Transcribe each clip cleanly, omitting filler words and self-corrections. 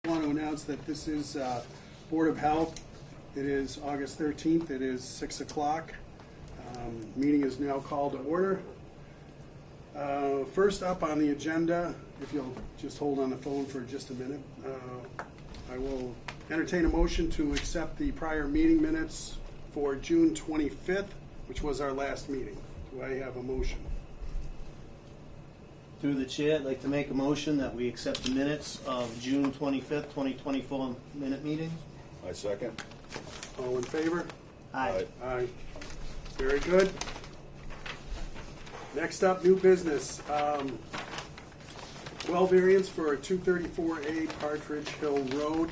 I want to announce that this is Board of Health. It is August 13th. It is 6 o'clock. Meeting is now called to order. First up on the agenda, if you'll just hold on the phone for just a minute, I will entertain a motion to accept the prior meeting minutes for June 25th, which was our last meeting. Do I have a motion? Through the chair, I'd like to make a motion that we accept the minutes of June 25th, 2024 minute meeting. I second. All in favor? Aye. Aye. Very good. Next up, new business. Well variance for 234A Partridge Hill Road.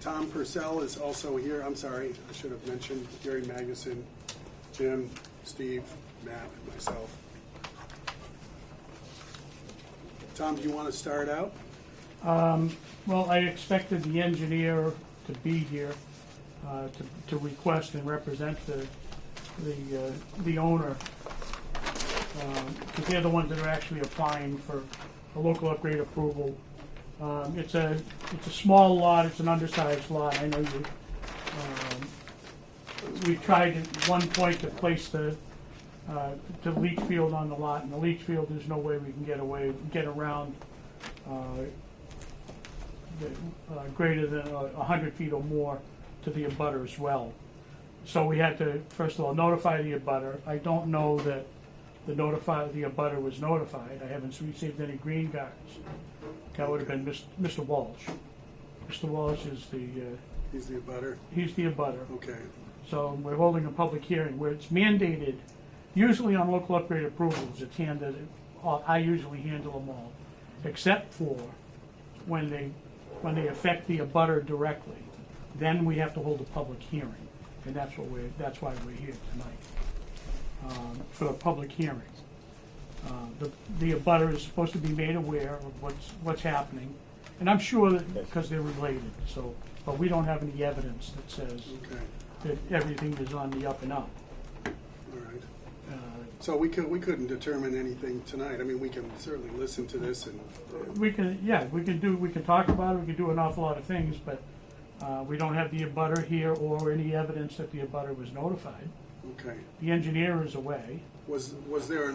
Tom Purcell is also here. I'm sorry, I should have mentioned Gary Magnuson, Jim, Steve, Matt, and myself. Tom, do you want to start out? Well, I expected the engineer to be here to request and represent the owner, because they're the ones that are actually applying for a local upgrade approval. It's a small lot. It's an undersized lot. I know you. We tried at one point to place the leach field on the lot, and the leach field, there's no way we can get around greater than 100 feet or more to the abutter as well. So we had to, first of all, notify the abutter. I don't know that the abutter was notified. I haven't received any green cards. That would have been Mr. Walsh. Mr. Walsh is the... He's the abutter? He's the abutter. Okay. So we're holding a public hearing where it's mandated. Usually on local upgrade approvals, it's handed, I usually handle them all, except for when they affect the abutter directly. Then we have to hold a public hearing, and that's why we're here tonight, for a public hearing. The abutter is supposed to be made aware of what's happening, and I'm sure that because they're related. So, but we don't have any evidence that says that everything is on the up and up. All right. So we couldn't determine anything tonight. I mean, we can certainly listen to this and we can talk about it. We can do an awful lot of things, but we don't have the abutter here or any evidence that the abutter was notified. Okay. The engineer is away. Was there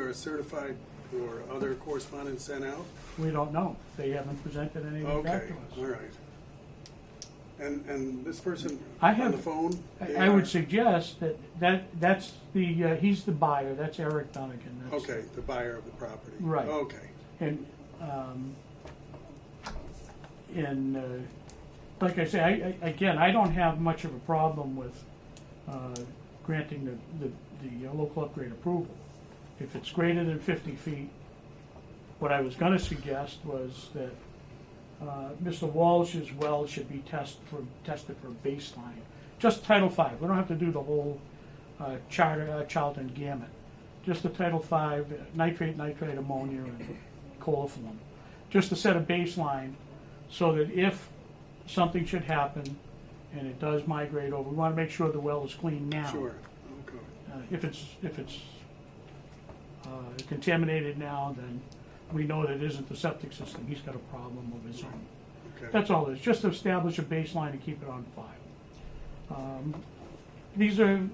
a certified or other correspondence sent out? We don't know. They haven't presented anything back to us. All right. And this person on the phone? I would suggest that's the he's the buyer. That's Eric Dunnigan. Okay, the buyer of the property. Right. Okay. And like I say, I don't have much of a problem with granting the local upgrade approval. If it's greater than 50 feet, what I was going to suggest was that Mr. Walsh's well should be tested for baseline. Just Title V. We don't have to do the whole Charlton gamut. Just the Title V, nitrate, ammonia, and coliform. Just to set a baseline so that if something should happen and it does migrate over, we want to make sure the well is clean now. Sure. Okay. If it's contaminated now, then we know that it isn't the septic system. He's got a problem of his own. Okay. That's all it is. Just to establish a baseline and keep it on file. These are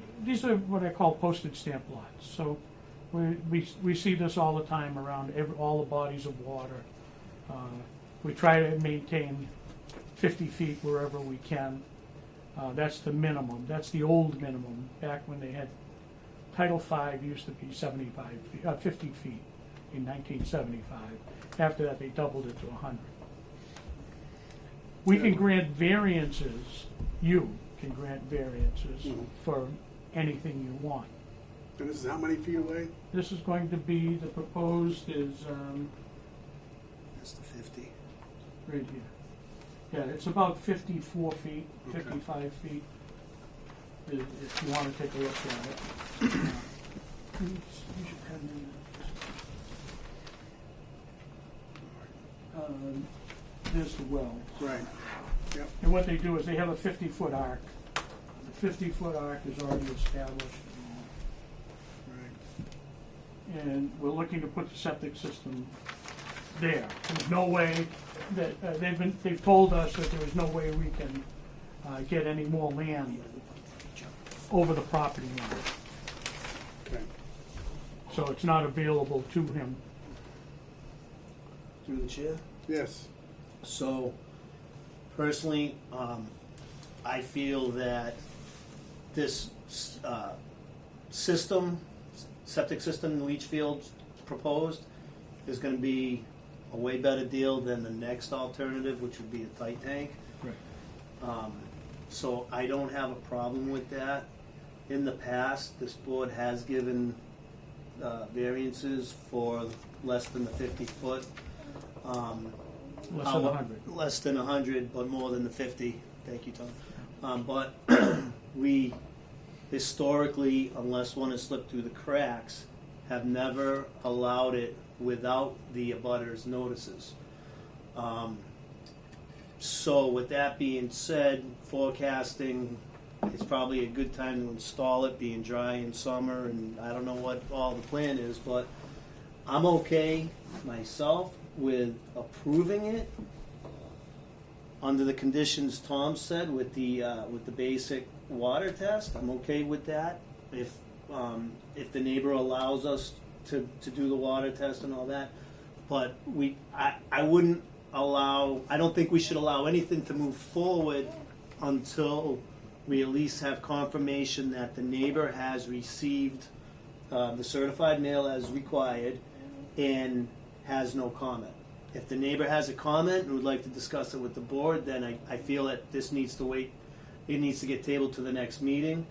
what I call postage stamp lots. So we see this all the time around all the bodies of water. We try to maintain 50 feet wherever we can. That's the minimum. That's the old minimum. Back when they had Title V used to be 50 feet in 1975. After that, they doubled it to 100. We can grant variances. You can grant variances for anything you want. And this is how many feet away? This is going to be, the proposed is That's the 50. right here. Yeah, it's about 54 feet, Okay. 55 feet, if you want to take a look at it. You should come in. There's the well. Right. Yep. And what they do is they have a 50-foot arc. The 50-foot arc is already established. Right. And we're looking to put the septic system there. There's no way that, they've told us that there is no way we can get any more land over the property line. Okay. So it's not available to him. Through the chair. Yes. So, personally, I feel that this septic system in Leachfield proposed is going to be a way better deal than the next alternative, which would be a tight tank. Right. So I don't have a problem with that. In the past, this board has given variances for less than the 50-foot. Less than 100. Less than 100, but more than the 50. Thank you, Tom. But we historically, unless one has slipped through the cracks, have never allowed it without the abutters notices. So with that being said, forecasting, it's probably a good time to install it, being dry in summer, and I don't know what all the plan is, but I'm okay myself with approving it under the conditions Tom said with the basic water test. I'm okay with that. If the neighbor allows us to do the water test and all that, but I wouldn't allow. I don't think we should allow anything to move forward until we at least have confirmation that the neighbor has received the certified mail as required and has no comment. If the neighbor has a comment and would like to discuss it with the board, then I feel that this needs to wait. It needs to get tabled to the next meeting.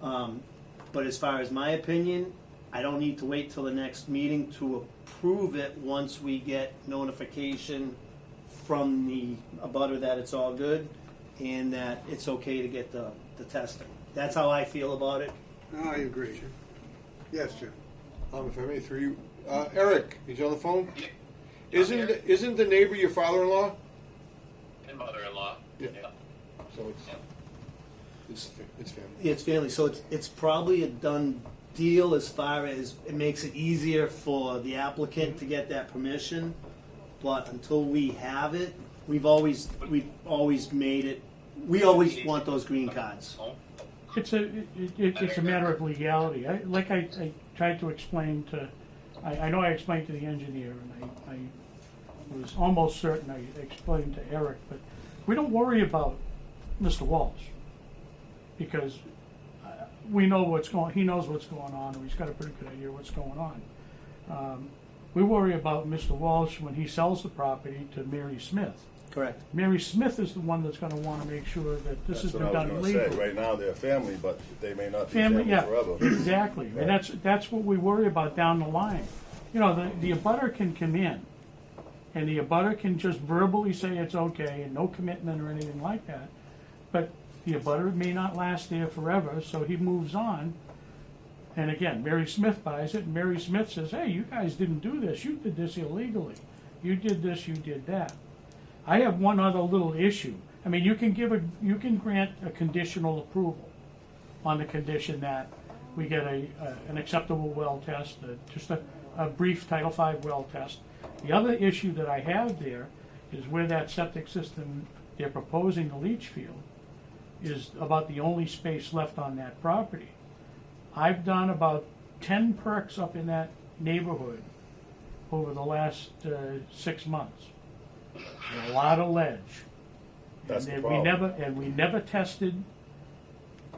But as far as my opinion, I don't need to wait till the next meeting to approve it once we get notification from the abutter that it's all good and that it's okay to get the testing. That's how I feel about it. Oh, I agree. Yes, Jim. If I may, through you, Eric, is he on the phone? Isn't the neighbor your father-in-law? And mother-in-law. Yeah. So it's family. It's family, so it's probably a done deal as far as it makes it easier for the applicant to get that permission. But until we have it, we've always made it. We always want those green cards. It's a matter of legality. I tried to explain to, I know I explained to the engineer, and I was almost certain I explained to Eric, but we don't worry about Mr. Walsh, because we know he knows what's going on, or he's got a pretty good idea what's going on. We worry about Mr. Walsh when he sells the property to Mary Smith. Correct. Mary Smith is the one that's going to want to make sure that this has That's been what I done was going to legally. say. Right now, they're family, but they may not be Family, family yeah, forever. exactly. Right. And that's what we worry about down the line. You know, the abutter can come in, and the abutter can just verbally say it's okay, and no commitment or anything like that. But the abutter may not last there forever, so he moves on. And again, Mary Smith buys it, and Mary Smith says, hey, you guys didn't do this. You did this illegally. You did this, you did that. I have one other little issue. I mean, you can grant a conditional approval on the condition that we get an acceptable well test, just a brief Title V well test. The other issue that I have there is where that septic system they're proposing, the leach field, is about the only space left on that property. I've done about 10 perks up in that neighborhood over the last 6 months. And a lot of ledge. That's the And problem. we never tested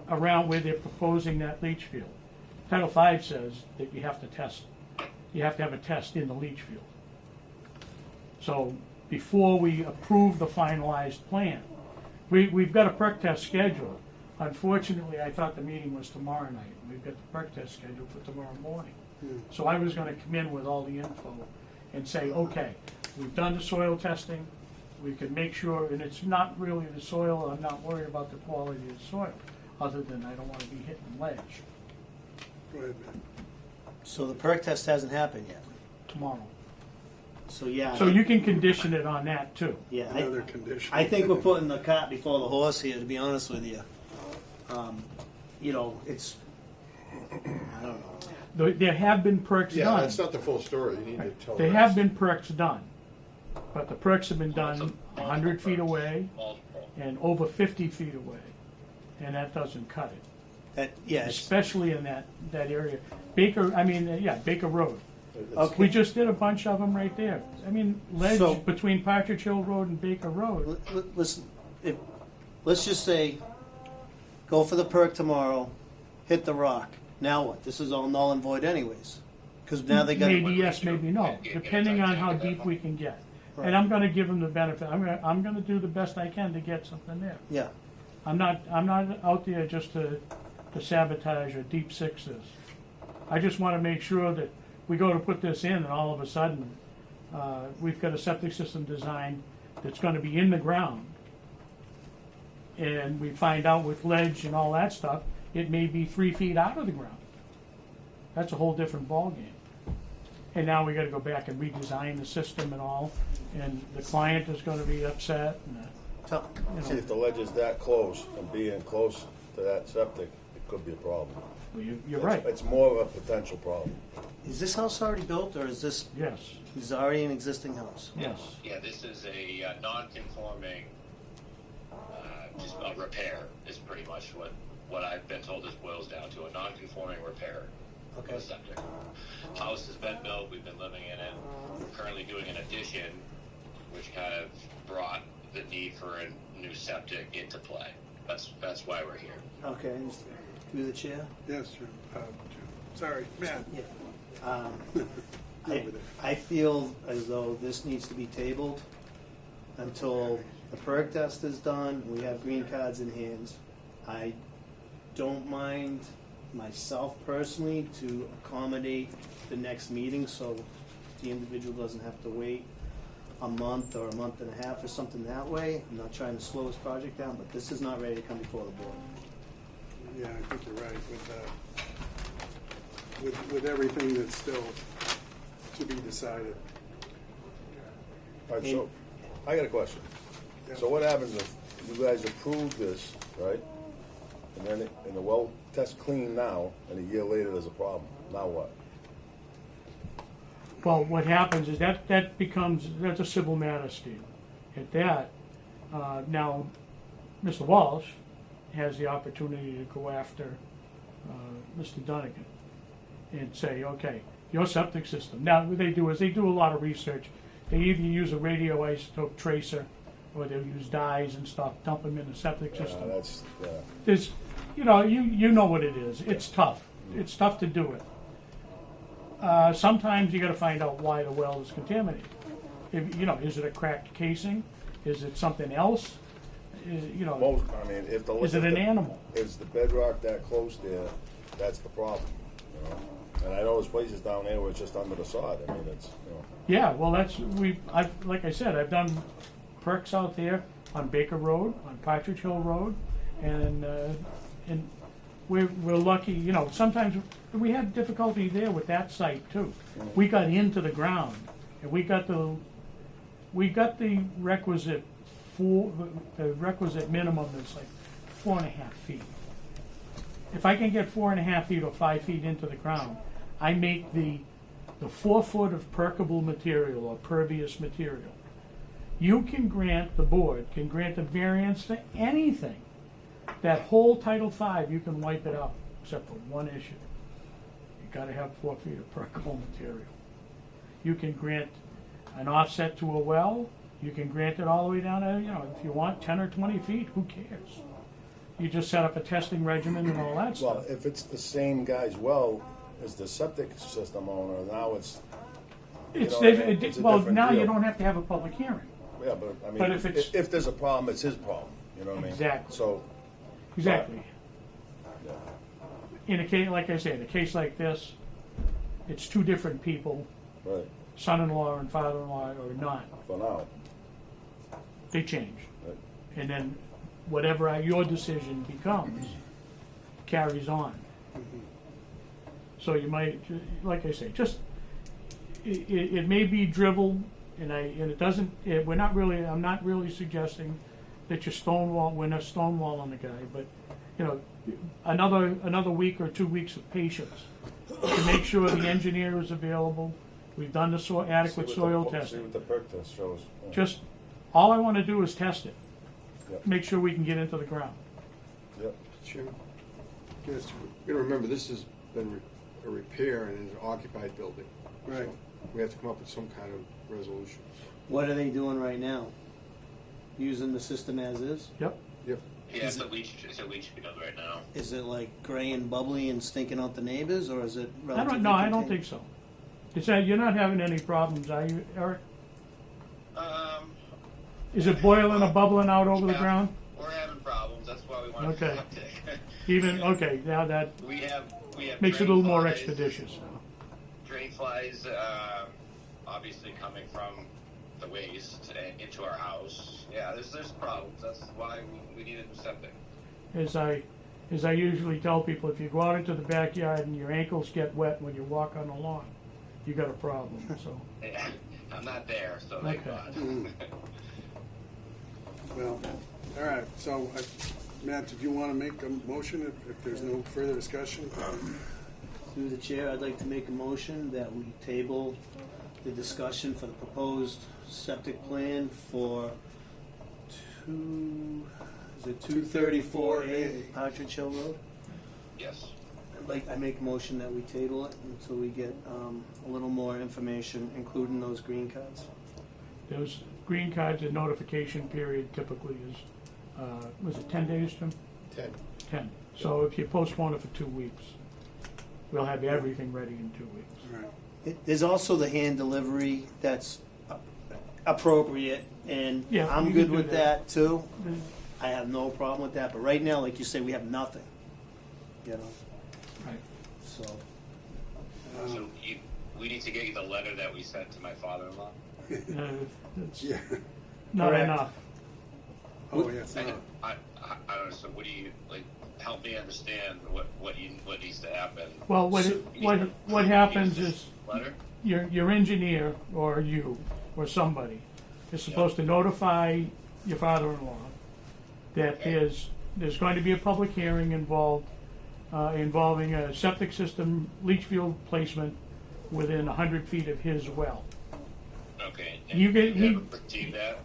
around where they're proposing that leach field. Title V says that you have to test. You have to have a test in the leach field. So before we approve the finalized plan, we've got a perk test scheduled. Unfortunately, I thought the meeting was tomorrow night. We've got the perk test scheduled for tomorrow morning. So I was going to come in with all the info and say, okay, we've done the soil testing. We can make sure, and it's not really the soil. I'm not worried about the quality of the soil, other than I don't want to be hitting ledge Go ahead, man. So the perk test hasn't happened yet. tomorrow. So yeah. So you can condition it on that too. Yeah. Another condition. I think we're putting the cart before the horse here, to be honest with you. You know, it's, I don't know. There have been perks Yeah, done. that's not the full story. You need to tell There us. have been perks done, but the perks have been done 100 feet away Multiple. and over 50 feet away, and that doesn't cut it. Yes. Especially in that area. Baker Road. Okay. We just did a bunch of them right there. I mean, ledge So- between Partridge Hill Road and Baker Road. Listen, let's just say, go for the perk tomorrow, hit the rock. Now what? This is all null and void anyways. Because now they got. Maybe yes, maybe no, depending on how deep we can get. And I'm gonna give them the benefit, I'm gonna do the best I can to get something there. Yeah. I'm not out there just to sabotage or deep six this. I just wanna make sure that we go to put this in and all of a sudden, we've got a septic system design that's gonna be in the ground. And we find out with ledge and all that stuff, it may be 3 feet out of the ground. That's a whole different ballgame. And now we gotta go back and redesign the system and all, and the client is gonna be upset, and, Tell- See, if the ledge is that close and being close to that septic, it could be a problem. well, you're right, It's more of a potential problem. Is this house already built, or is this yes, is already an existing house? yes. Yeah, this is a non-conforming, just a repair is pretty much what I've been told this boils down to, a non-conforming repair of Okay. a septic. House has been built, we've been living in it. We're currently doing an addition, which kind of brought the need for a new septic into play. That's why we're here. Okay. Through the chair. Yes, Jim. Sorry, Matt. Yeah. Over there. I feel as though this needs to be tabled until the perk test is done, we have green cards in hands. I don't mind myself personally to accommodate the next meeting so the individual doesn't have to wait a month or a month and a half or something that way. I'm not trying to slow this project down, but this is not ready to come before the board. Yeah, I think you're right with everything that's still to be decided. All right, so, I got a question. Yeah. So what happens if you guys approve this, right? And then, and the well test clean now, and a year later there's a problem, now what? Well, what happens is that's a civil matter, Steve. At that, now, Mr. Walsh has the opportunity to go after Mr. Dunnigan and say, okay, your septic system. Now, what they do is they do a lot of research. They either use a radioisotope tracer or they'll use dyes and stuff, dump them in the septic system. That's, There's, you know what it is. It's tough. It's tough to do it. Sometimes you got to find out why the well is contaminated. Is it a cracked casing? Is it something else? most, I mean, if the. Is it if an the- animal? Is the bedrock that close there, that's the problem, you know? And I know there's places down there where it's just under the sod, I mean, it's, you know. Yeah, well, like I said, I've done perks out there on Baker Road, on Partridge Hill Road, and we're lucky. Sometimes we had difficulty there with that site too. We got into the ground, and we got the requisite minimum is like 4.5 feet. If I can get 4.5 feet or 5 feet into the ground, I make the 4 foot of permeable material or pervious material. You can grant, the board can grant a variance to anything. That whole Title V, you can wipe it out, except for one issue. You gotta have 4 feet of permeable material. You can grant an offset to a well, you can grant it all the way down to, if you want 10 or 20 feet, who cares? You just set up a testing regimen and all that Well, stuff. if it's the same guy's well as the septic system owner, now it's, It's, know, it's a well, different now you deal. don't have to have a public hearing. yeah, but I But mean, if it's- if there's a problem, it's his problem, you know what I mean? Exactly. So, Exactly. yeah, In a case, like I say, in a case like this, it's two different people, right, son-in-law and father-in-law, or not. for now, They change. right. And then whatever your decision becomes carries on. So you might, like I say, just it may be dribbled, and it doesn't. I'm not really suggesting that you stonewall. We're not stonewalling the guy, but another week or 2 weeks of patience to make sure the engineer is available. We've done the adequate soil See testing. what the perk test shows. Yeah. Just, all I want to do is test it. Yep. Make sure we can get into the ground. Yep. Chairman, Yes, you gotta remember, this has been a repair and is an occupied building. Right. So we have to come up with some kind of resolution. What are they doing right now? Using the system as is? Yep. Yep. Yeah, it's a leach field right now. Is it like gray and bubbly and stinking out the neighbors, or is it I relatively don't, no, I don't contained? think so. Is that, you're not having any problems, are you, Eric? Is it boiling or bubbling out over the Yeah. ground? We're having problems. That's why we want Okay. to septic. Even, okay, now that we have makes it a little more drain expeditious. Drain flies, obviously coming from the waste and into our house. Yeah, there's problems. That's why we need a new septic. As I usually tell people, if you go out into the backyard and your ankles get wet when you walk on the lawn, you got a problem, so. Yeah, I'm not there, so thank Okay. God. well, all right, so, Matt, did you want to make a motion if there's no further discussion? Through the chair, I'd like to make a motion that we table the discussion for the proposed septic plan for 234A Partridge Hill Road. Yes. I make a motion that we table it until we get a little more information, including those green cards. Those green cards, the notification period typically is, was it 10 days, Jim? 10. 10. So if you postpone it for 2 weeks, we'll have everything ready in 2 weeks. All right. There's also the hand delivery that's appropriate, and Yeah, I'm you good can do with that. that too. I have no problem with that, but right now, like you say, we have nothing, you know, Right. so. So we need to get you the letter that we sent to my father-in-law. It's Yeah. not Correct. enough. Oh, yes. I don't know. So what do you like? Help me understand what needs to happen. Well, So you need- what you happens need is this letter. your engineer or you or somebody is supposed to notify your father-in-law that there's going to be a public hearing involving a septic system leach field placement within 100 feet of his well. Okay. You get- he- haven't received that.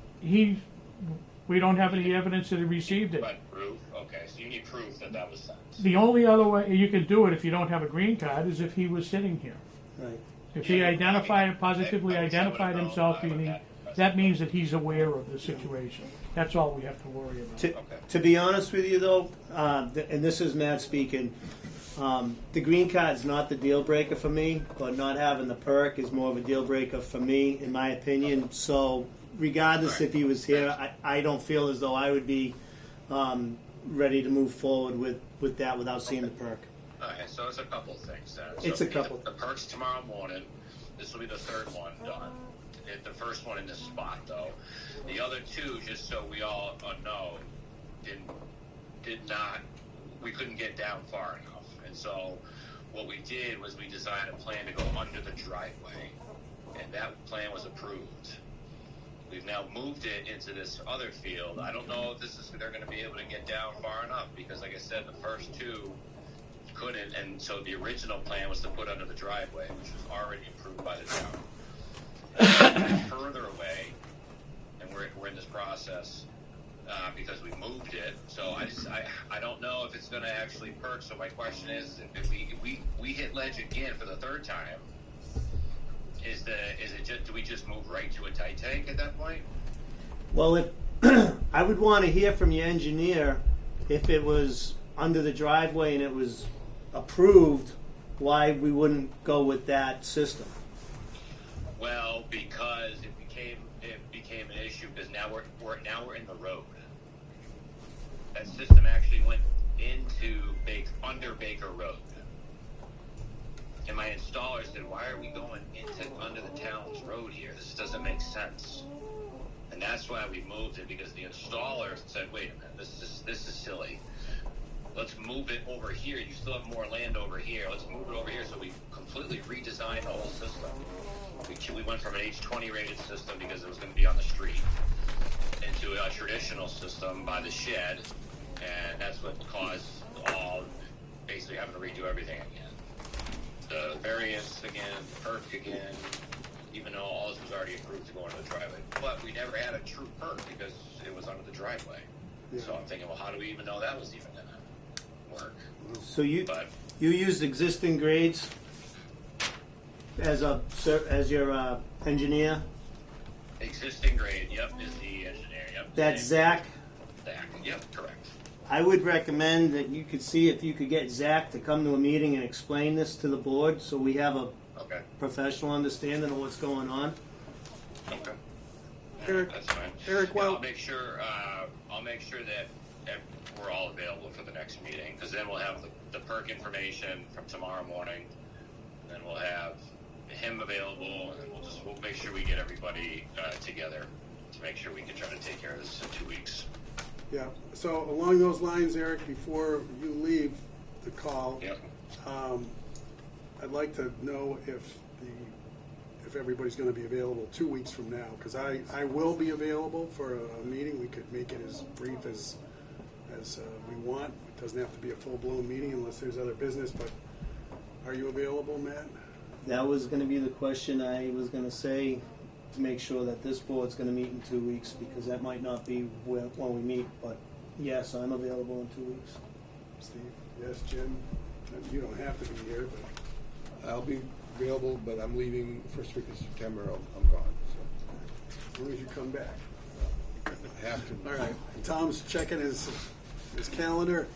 We don't have any evidence that he received it. But proof. Okay. So you need proof that was sent. The only other way you can do it if you don't have a green card is if he was sitting here. Right. If he positively I identified would himself, know. I would meaning, have- that means that he's aware of the situation. That's all we have to worry about. To be honest with you, though, and this is Matt speaking, the green card's not the deal breaker for me, but not having the perk is more of a deal breaker for me, in my opinion. So, regardless if he was here, I don't feel as though I would be ready to move forward with that without seeing the perk. Okay, so it's a couple things then. It's So a couple. The perks tomorrow morning. This will be the third one done. The first one in this spot, though. The other two, just so we all know, we couldn't get down far enough. And so what we did was we designed a plan to go under the driveway, and that plan was approved. We've now moved it into this other field. I don't know if they're going to be able to get down far enough because, like I said, the first two couldn't, and so the original plan was to put under the driveway, which was already approved by the town. Further away, and we're in this process because we moved it. So I don't know if it's going to actually perk. So my question is, if we hit ledge again for the third time, do we just move right to a tight tank at that point? Well, if I would want to hear from your engineer if it was under the driveway and it was approved, why we wouldn't go with that system. Well, because it became an issue because now we're in the road. That system actually went under Baker Road. And my installer said, "Why are we going under the town's road here? This doesn't make sense." And that's why we moved it, because the installer said, "Wait a minute, this is silly. Let's move it over here. You still have more land over here. Let's move it over here." So we completely redesigned the whole system. We went from an H20 rated system because it was going to be on the street into a traditional system by the shed, and that's what caused all basically having to redo everything again. The variance again, the perk again, even though all this was already approved to go into the driveway. But we never had a true perk because it was under the driveway. So I'm thinking, well, how do we even know that was even gonna work? So you But used existing grades as your engineer? existing grade, yep, is the engineer, yep. That's Same. Zach? Zach, yep, correct. I would recommend that you could see if you could get Zach to come to a meeting and explain this to the board, so we have a Okay, professional understanding of what's going on. okay. Eric, That's fine. Eric, Yeah, well- I'll make sure that we're all available for the next meeting, because then we'll have the perk information from tomorrow morning, and then we'll have him available, and then we'll make sure we get everybody together to make sure we can try to take care of this in 2 weeks. Yeah, so along those lines, Eric, before you leave the call, Yep. I'd like to know if everybody's gonna be available 2 weeks from now, because I will be available for a meeting. We could make it as brief as we want. It doesn't have to be a full-blown meeting unless there's other business, but are you available, Matt? That was gonna be the question I was gonna say, to make sure that this board's gonna meet in 2 weeks, because that might not be when we meet, but yes, I'm available in 2 weeks. Steve? Yes, Jim? You don't have to be here, but I'll be available, but I'm leaving first week of September. I'm gone, as long as you come back. so I have to. All right, Tom's checking his calendar.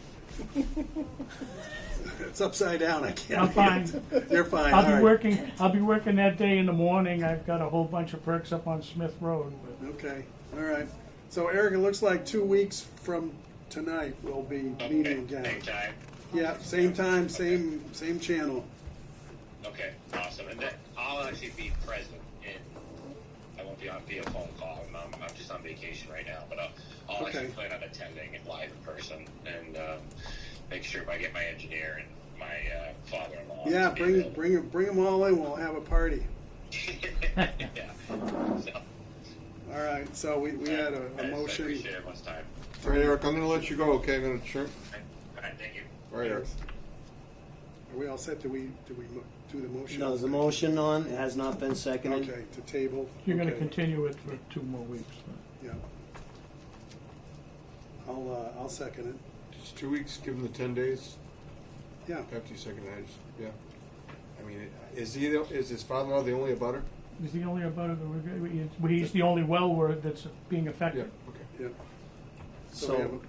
It's upside down, I can't. I'm fine. You're fine, all I'll right. be working that day in the morning. I've got a whole bunch of perks up on Smith Road. But Okay, all right. So Eric, it looks like 2 weeks from tonight we'll be meeting again. Same time. Yeah, same time, same channel. Okay, awesome. And then I'll actually be present. I won't be on via phone call. I'm just on vacation right now, but I'll Okay. actually plan on attending it live in person and make sure I get my engineer and my father-in-law. Yeah, to be available. bring them all in, we'll have a party. Yeah. So, All right, so we had a I motion. appreciate everyone's time. All right, Eric, I'm going to let you go. Okay, I'm going to turn. All right, thank you. All right, Eric. Are we all set? Do we do the motion? No, there's a motion on, it has not been seconded. Okay, to table. you're going to Okay. continue it for 2 more weeks. Yeah. I'll second it. It's 2 weeks, give him the 10 days. Yeah. After you second it, yeah. I mean, is his father-in-law the only abutter? He's the only he's the only well word that's being Yeah, affected. okay. Yeah. So we have So,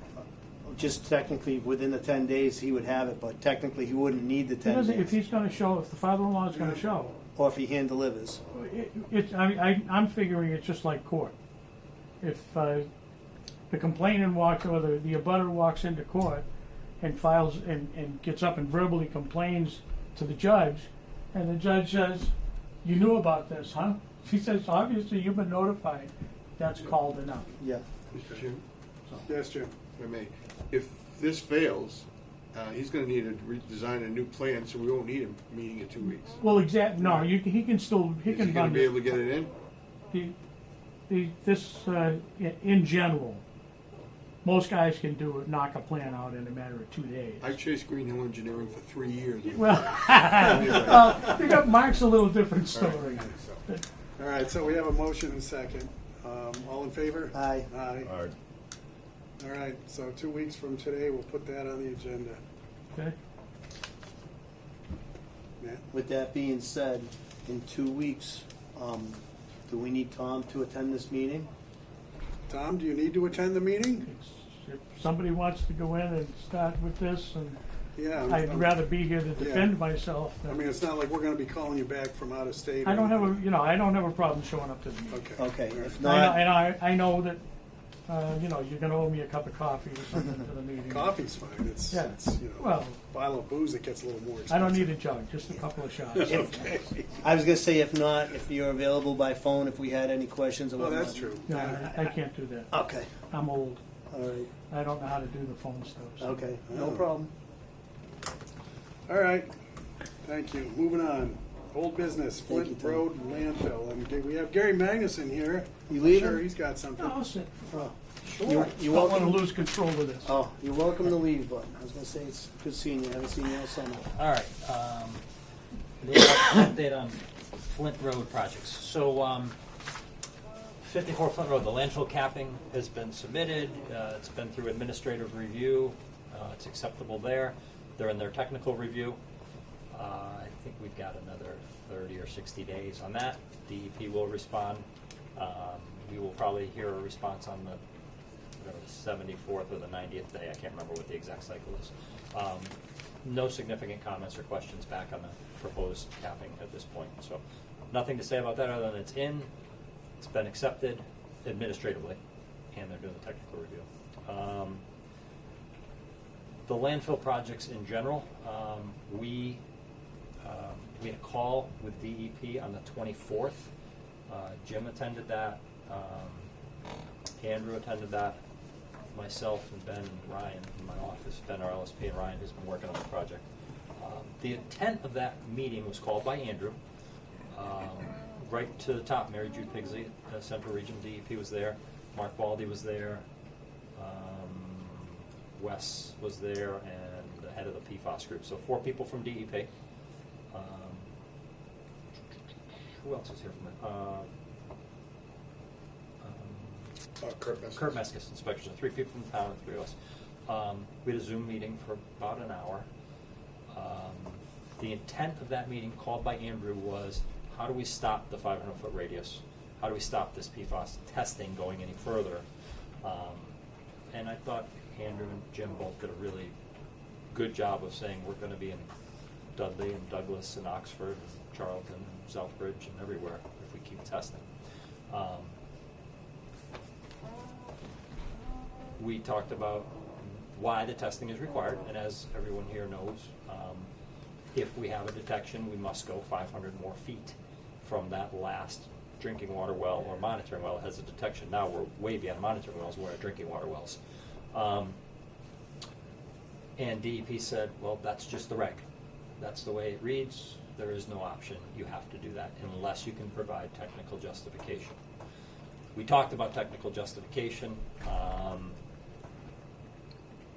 just technically, within the 10 days, he would have it, but technically, he wouldn't need the He 10 doesn't, if days. he's going to show, if the father-in-law is going to show, Or if he hand delivers. I'm figuring it's just like court. If the complainant walks, or the abutter walks into court and files and gets up and verbally complains to the judge, and the judge says, "You knew about this, huh?" She says, "Obviously, you've been notified." That's called enough. Yeah. Mr. Jim, Yes, Jim. if I may, if this fails, he's going to need to design a new plan, so we won't need him meeting in 2 weeks. Well, no, he can still he Is can he going run to be able to get it in? in general. Most guys can knock a plan out in a matter of 2 days. I chased Green Hill Engineering for 3 years. Well, Mark's a little different story. All right, so we have a motion and second. All in favor? Aye. Aye. All right. All right, so 2 weeks from today, we'll put that on the agenda. Okay. Matt? With that being said, in 2 weeks, do we need Tom to attend this meeting? Tom, do you need to attend the meeting? If somebody wants to go in and start with this, and Yeah. I'd rather be here to defend Yeah. myself. I mean, it's not like we're gonna be calling you back from out of state. I or don't have anything. I don't have a problem showing up to the meeting. Okay. Okay, All right. if not, I know that, you're gonna owe me a cup of coffee or something to the meeting. Coffee's fine, it's, Yeah. it's, Well, bottle of booze, it gets a little more expensive. I don't need a jug, just a couple of shots. Okay. I was gonna say, if not, if you're available by phone, if we had any questions or Oh, whatnot. that's true. No, I can't do that. Okay, I'm old. all right, I don't know how to do the phone stuff. so. okay, no Oh. problem. All right, thank you. Moving on. Old business, Thank you, Flint Tom. Road landfill. And Okay, we have Gary Magnuson here. You I'm leaving? Sure, he's got something. No, I'll sit. Oh, Sure. You I don't want to welcome. lose control of this. Oh, you're welcome to leave, but I was gonna say it's good seeing you. I haven't seen you all summer. All right. Little update on Flint Road projects. So, 54 Flint Road, the landfill capping has been submitted. It's been through administrative review. It's acceptable there. They're in their technical review. I think we've got another 30 or 60 days on that. DEP will respond. We will probably hear a response on the 74th or the 90th day. I can't remember what the exact cycle is. No significant comments or questions back on the proposed capping at this point. So nothing to say about that other than it's in, it's been accepted administratively, and they're doing the technical review. The landfill projects in general, we had a call with DEP on the 24th. Jim attended that. Andrew attended that. Myself and Ben and Ryan in my office, Ben, our LSP, and Ryan, who's been working on the project. The intent of that meeting was called by Andrew. Right to the top, Mary Jude Pigsley, Central Region DEP was there. Mark Baldy was there. Wes was there, and the head of the PFAS group. So 4 people from DEP. Who else was here from that? Kurt Meskis, inspection. 3 people from the town and 3 of us. We had a Zoom meeting for about an hour. The intent of that meeting, called by Andrew, was how do we stop the 500-foot radius? How do we stop this PFAS testing going any further? And I thought Andrew and Jim both did a really good job of saying we're going to be in Dudley and Douglas and Oxford and Charlton and Southbridge and everywhere if we keep testing. We talked about why the testing is required, and as everyone here knows, if we have a detection, we must go 500 more feet from that last drinking water well or monitoring well that has a detection. Now we're way beyond monitoring wells, we're at drinking water wells. And DEP said, well, that's just the reg. That's the way it reads. There is no option. You have to do that unless you can provide technical justification. We talked about technical justification.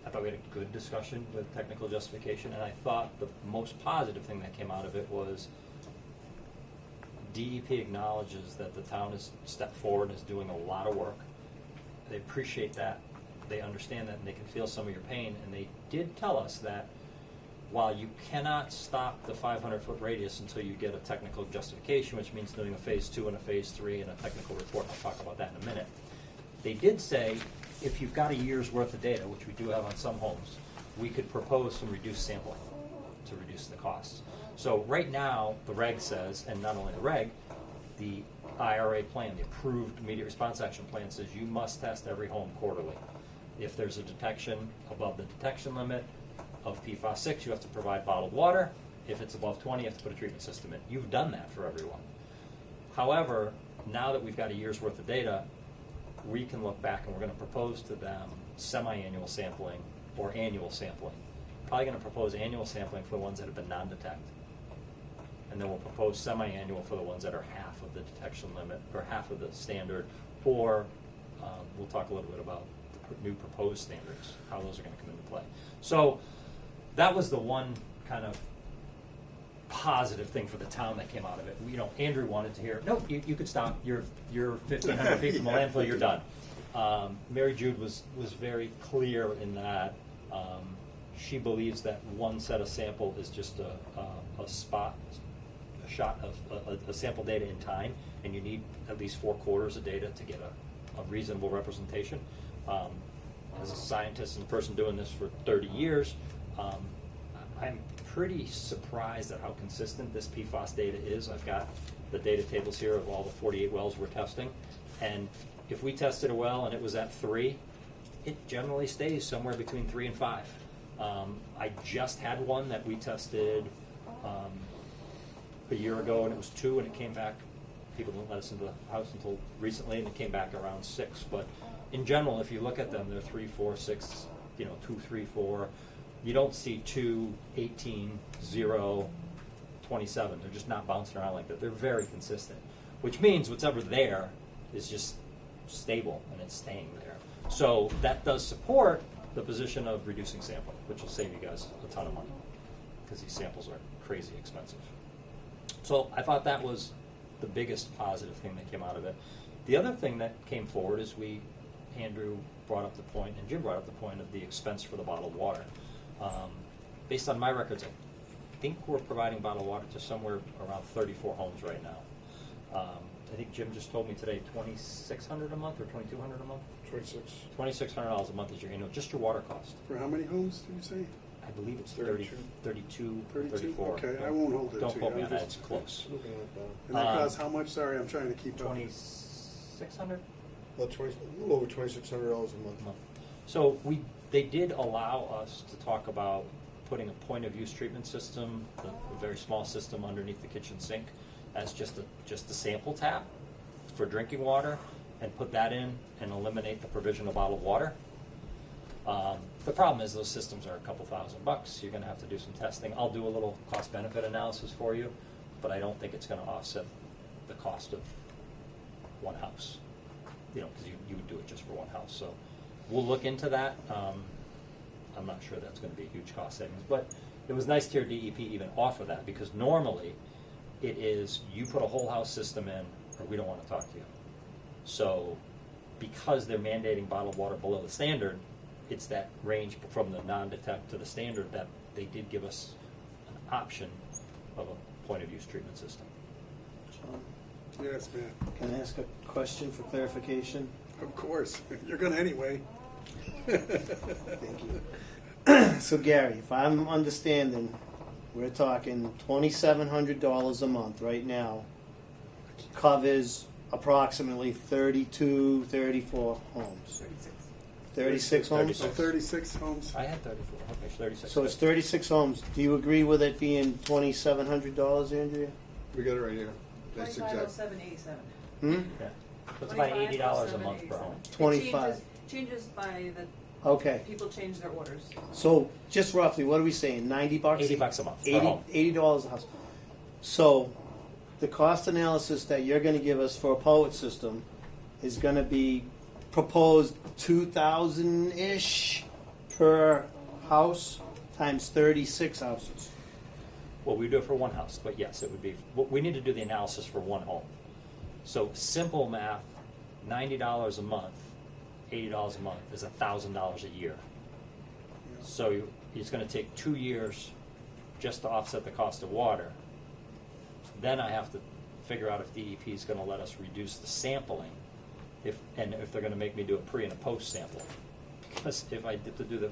I thought we had a good discussion with technical justification, and I thought the most positive thing that came out of it was DEP acknowledges that the town has stepped forward and is doing a lot of work. They appreciate that. They understand that, and they can feel some of your pain. And they did tell us that while you cannot stop the 500-foot radius until you get a technical justification, which means doing a phase 2 and a phase 3 and a technical report, I'll talk about that in a minute, they did say if you've got a year's worth of data, which we do have on some homes, we could propose some reduced sampling to reduce the costs. So right now, the reg says, and not only the reg, the IRA plan, the approved immediate response action plan, says you must test every home quarterly. If there's a detection above the detection limit of PFAS 6, you have to provide bottled water. If it's above 20, you have to put a treatment system in. You've done that for everyone. However, now that we've got a year's worth of data, we can look back and we're going to propose to them semi-annual sampling or annual sampling. Probably going to propose annual sampling for the ones that have been non-detect. And then we'll propose semi-annual for the ones that are half of the detection limit or half of the standard, or we'll talk a little bit about the new proposed standards, how those are going to come into play. So that was the one kind of positive thing for the town that came out of it. You know, Andrew wanted to hear, nope, you could stop. You're 1,500 feet from the landfill. You're done. Mary Jude was very clear in that she believes that one set of sample is just a shot of a sample data in time, and you need at least 4 quarters of data to get a reasonable representation. As a scientist and a person doing this for 30 years, I'm pretty surprised at how consistent this PFAS data is. I've got the data tables here of all the 48 wells we're testing, and if we tested a well and it was at 3, it generally stays somewhere between 3 and 5. I just had one that we tested a year ago, and it was 2, and it came back. People didn't let us into the house until recently, and it came back around 6. But in general, if you look at them, they're 3, 4, 6, 2, 3, 4. You don't see 2, 18, 0, 27. They're just not bouncing around like that. They're very consistent. which means whatever there is just stable and it's staying there. So that does support the position of reducing sampling, which will save you guys a ton of money because these samples are crazy expensive. So I thought that was the biggest positive thing that came out of it. The other thing that came forward is Andrew brought up the point, and Jim brought up the point of the expense for the bottled water. Based on my records, I think we're providing bottled water to somewhere around 34 homes right now. I think Jim just told me today, $2,600 a month or $2,200 a month. 26. $2,600 a month is your annual, just your water cost. For how many homes did you say? I believe it's 32. 32, 32? 34. Okay, I won't hold it to Don't you. quote me I'm on that, just- it's close. Looking at that. And that costs how much? Sorry, I'm trying to keep up. 2,600 About 20, a little over $2,600 a month. a month. So they did allow us to talk about putting a point of use treatment system, a very small system underneath the kitchen sink, as just a sample tap for drinking water, and put that in and eliminate the provision of bottled water. The problem is those systems are a couple $1,000. You're going to have to do some testing. I'll do a little cost benefit analysis for you, but I don't think it's going to offset the cost of one house. You know, because you would do it just for one house. So we'll look into that. I'm not sure that's going to be a huge cost savings, but it was nice to hear DEP even offer that, because normally it is you put a whole house system in, or we don't want to talk to you. So because they're mandating bottled water below the standard, it's that range from the non-detect to the standard that they did give us an option of a point of use treatment system. Yes, man. Can I ask a question for clarification? Of course. You're gonna anyway. Thank you. So Gary, if I'm understanding, we're talking $2,700 a month right now, covers approximately 32, 34 homes. 36 homes? So 36 homes. I had 34. Okay, 36. So it's 36 homes. Do you agree with it being $2,700, Andrea? We got it right here. That's exact. 2507.87. Hmm? Yeah. So it's about $80 a month per home. 25. Changes by the, Okay. people change their orders. So just roughly, what are we saying? 90 bucks? $80 a month per 80, home. $80 a house. So the cost analysis that you're going to give us for a poet system is going to be proposed 2,000-ish per house times 36 houses. Well, we do it for one house, but yes, it would be. We need to do the analysis for one home. So simple math, $90 a month, $80 a month is $1,000 a year. So it's going to take 2 years just to offset the cost of water. Then I have to figure out if DEP is going to let us reduce the sampling, if they're going to make me do a pre and a post sampling. Because if I did to do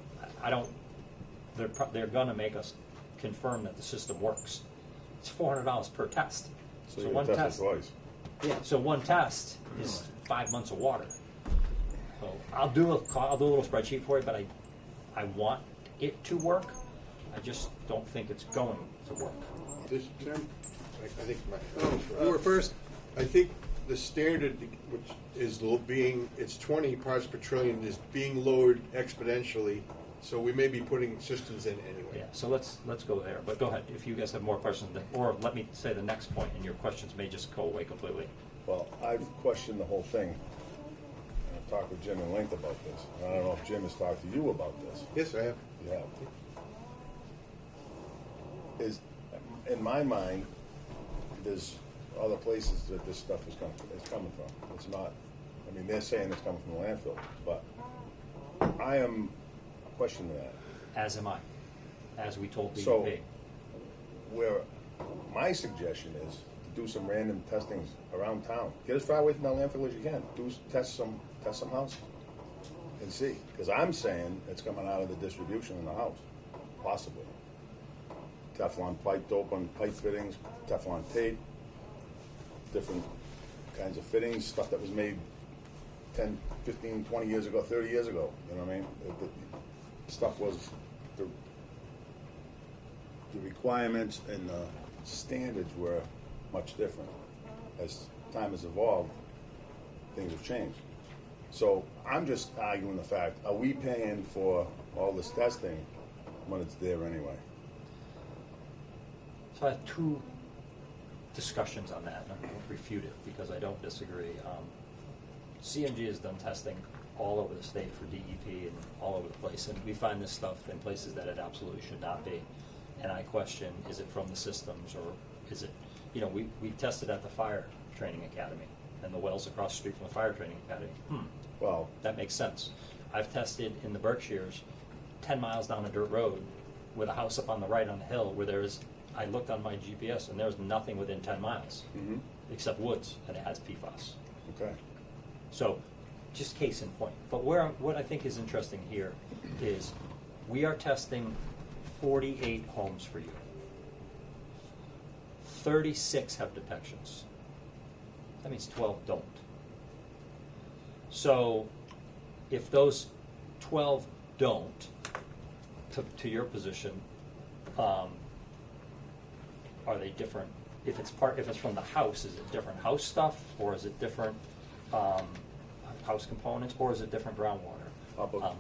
they're going to make us confirm that the system works. It's $400 per test. So you test it twice. Yeah. So one test is 5 months of water. So I'll do a little spreadsheet for you, but I want it to work. I just don't think it's going to work. This, Jim? I think Oh, you were first. I think the standard, which is it's 20 parts per trillion, is being lowered exponentially. So we may be putting systems in anyway. Yeah. So let's go there. But go ahead if you guys have more questions, or let me say the next point, and your questions may just go away completely. Well, I've questioned the whole thing. And I've talked with Jim at length about this. And I don't know if Jim has talked to you about this. Yes, I have. You have. In my mind, there's other places that this stuff is coming from. It's not, I mean, they're saying it's coming from the landfill, but I am questioning that. As am I, as we told DEP. So, where my suggestion is to do some random testings around town. Get as far away from the landfill as you can. Test some house and see. Because I'm saying it's coming out of the distribution in the house, possibly. Teflon pipe dope on pipe fittings, Teflon tape, different kinds of fittings, stuff that was made 10, 15, 20 years ago, 30 years ago. You know what I mean? The stuff was the requirements and the standards were much different. As time has evolved, things have changed. So I'm just arguing the fact, are we paying for all this testing when it's there anyway? So I have two discussions on that, and I won't refute it because I don't disagree. CMG has done testing all over the state for DEP and all over the place, and we find this stuff in places that it absolutely should not be. And I question, is it from the systems, or is it, you know, we tested at the fire training academy, and the wells across the street from the fire training academy. Well, That makes sense. I've tested in the Berkshires, 10 miles down a dirt road, with a house up on the right on the hill, where I looked on my GPS, and there's nothing within 10 miles, except woods, and it has PFAS. okay. So, just case in point. But what I think is interesting here is we are testing 48 homes for you. 36 have detections. That means 12 don't. So, if those 12 don't, to your position, are they different? If it's from the house, is it different house stuff, or is it different house components, or is it different groundwater?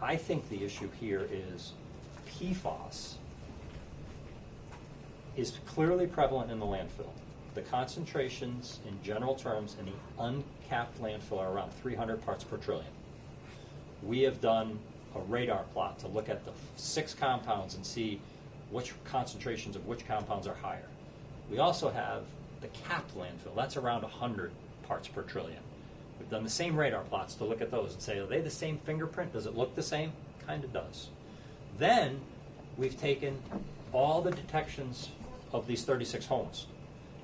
I think the issue here is PFAS is clearly prevalent in the landfill. The concentrations in general terms in the uncapped landfill are around 300 parts per trillion. We have done a radar plot to look at the 6 compounds and see which concentrations of which compounds are higher. We also have the capped landfill. That's around 100 parts per trillion. We've done the same radar plots to look at those and say, are they the same fingerprint? Does it look the same? Kind of does. Then we've taken all the detections of these 36 homes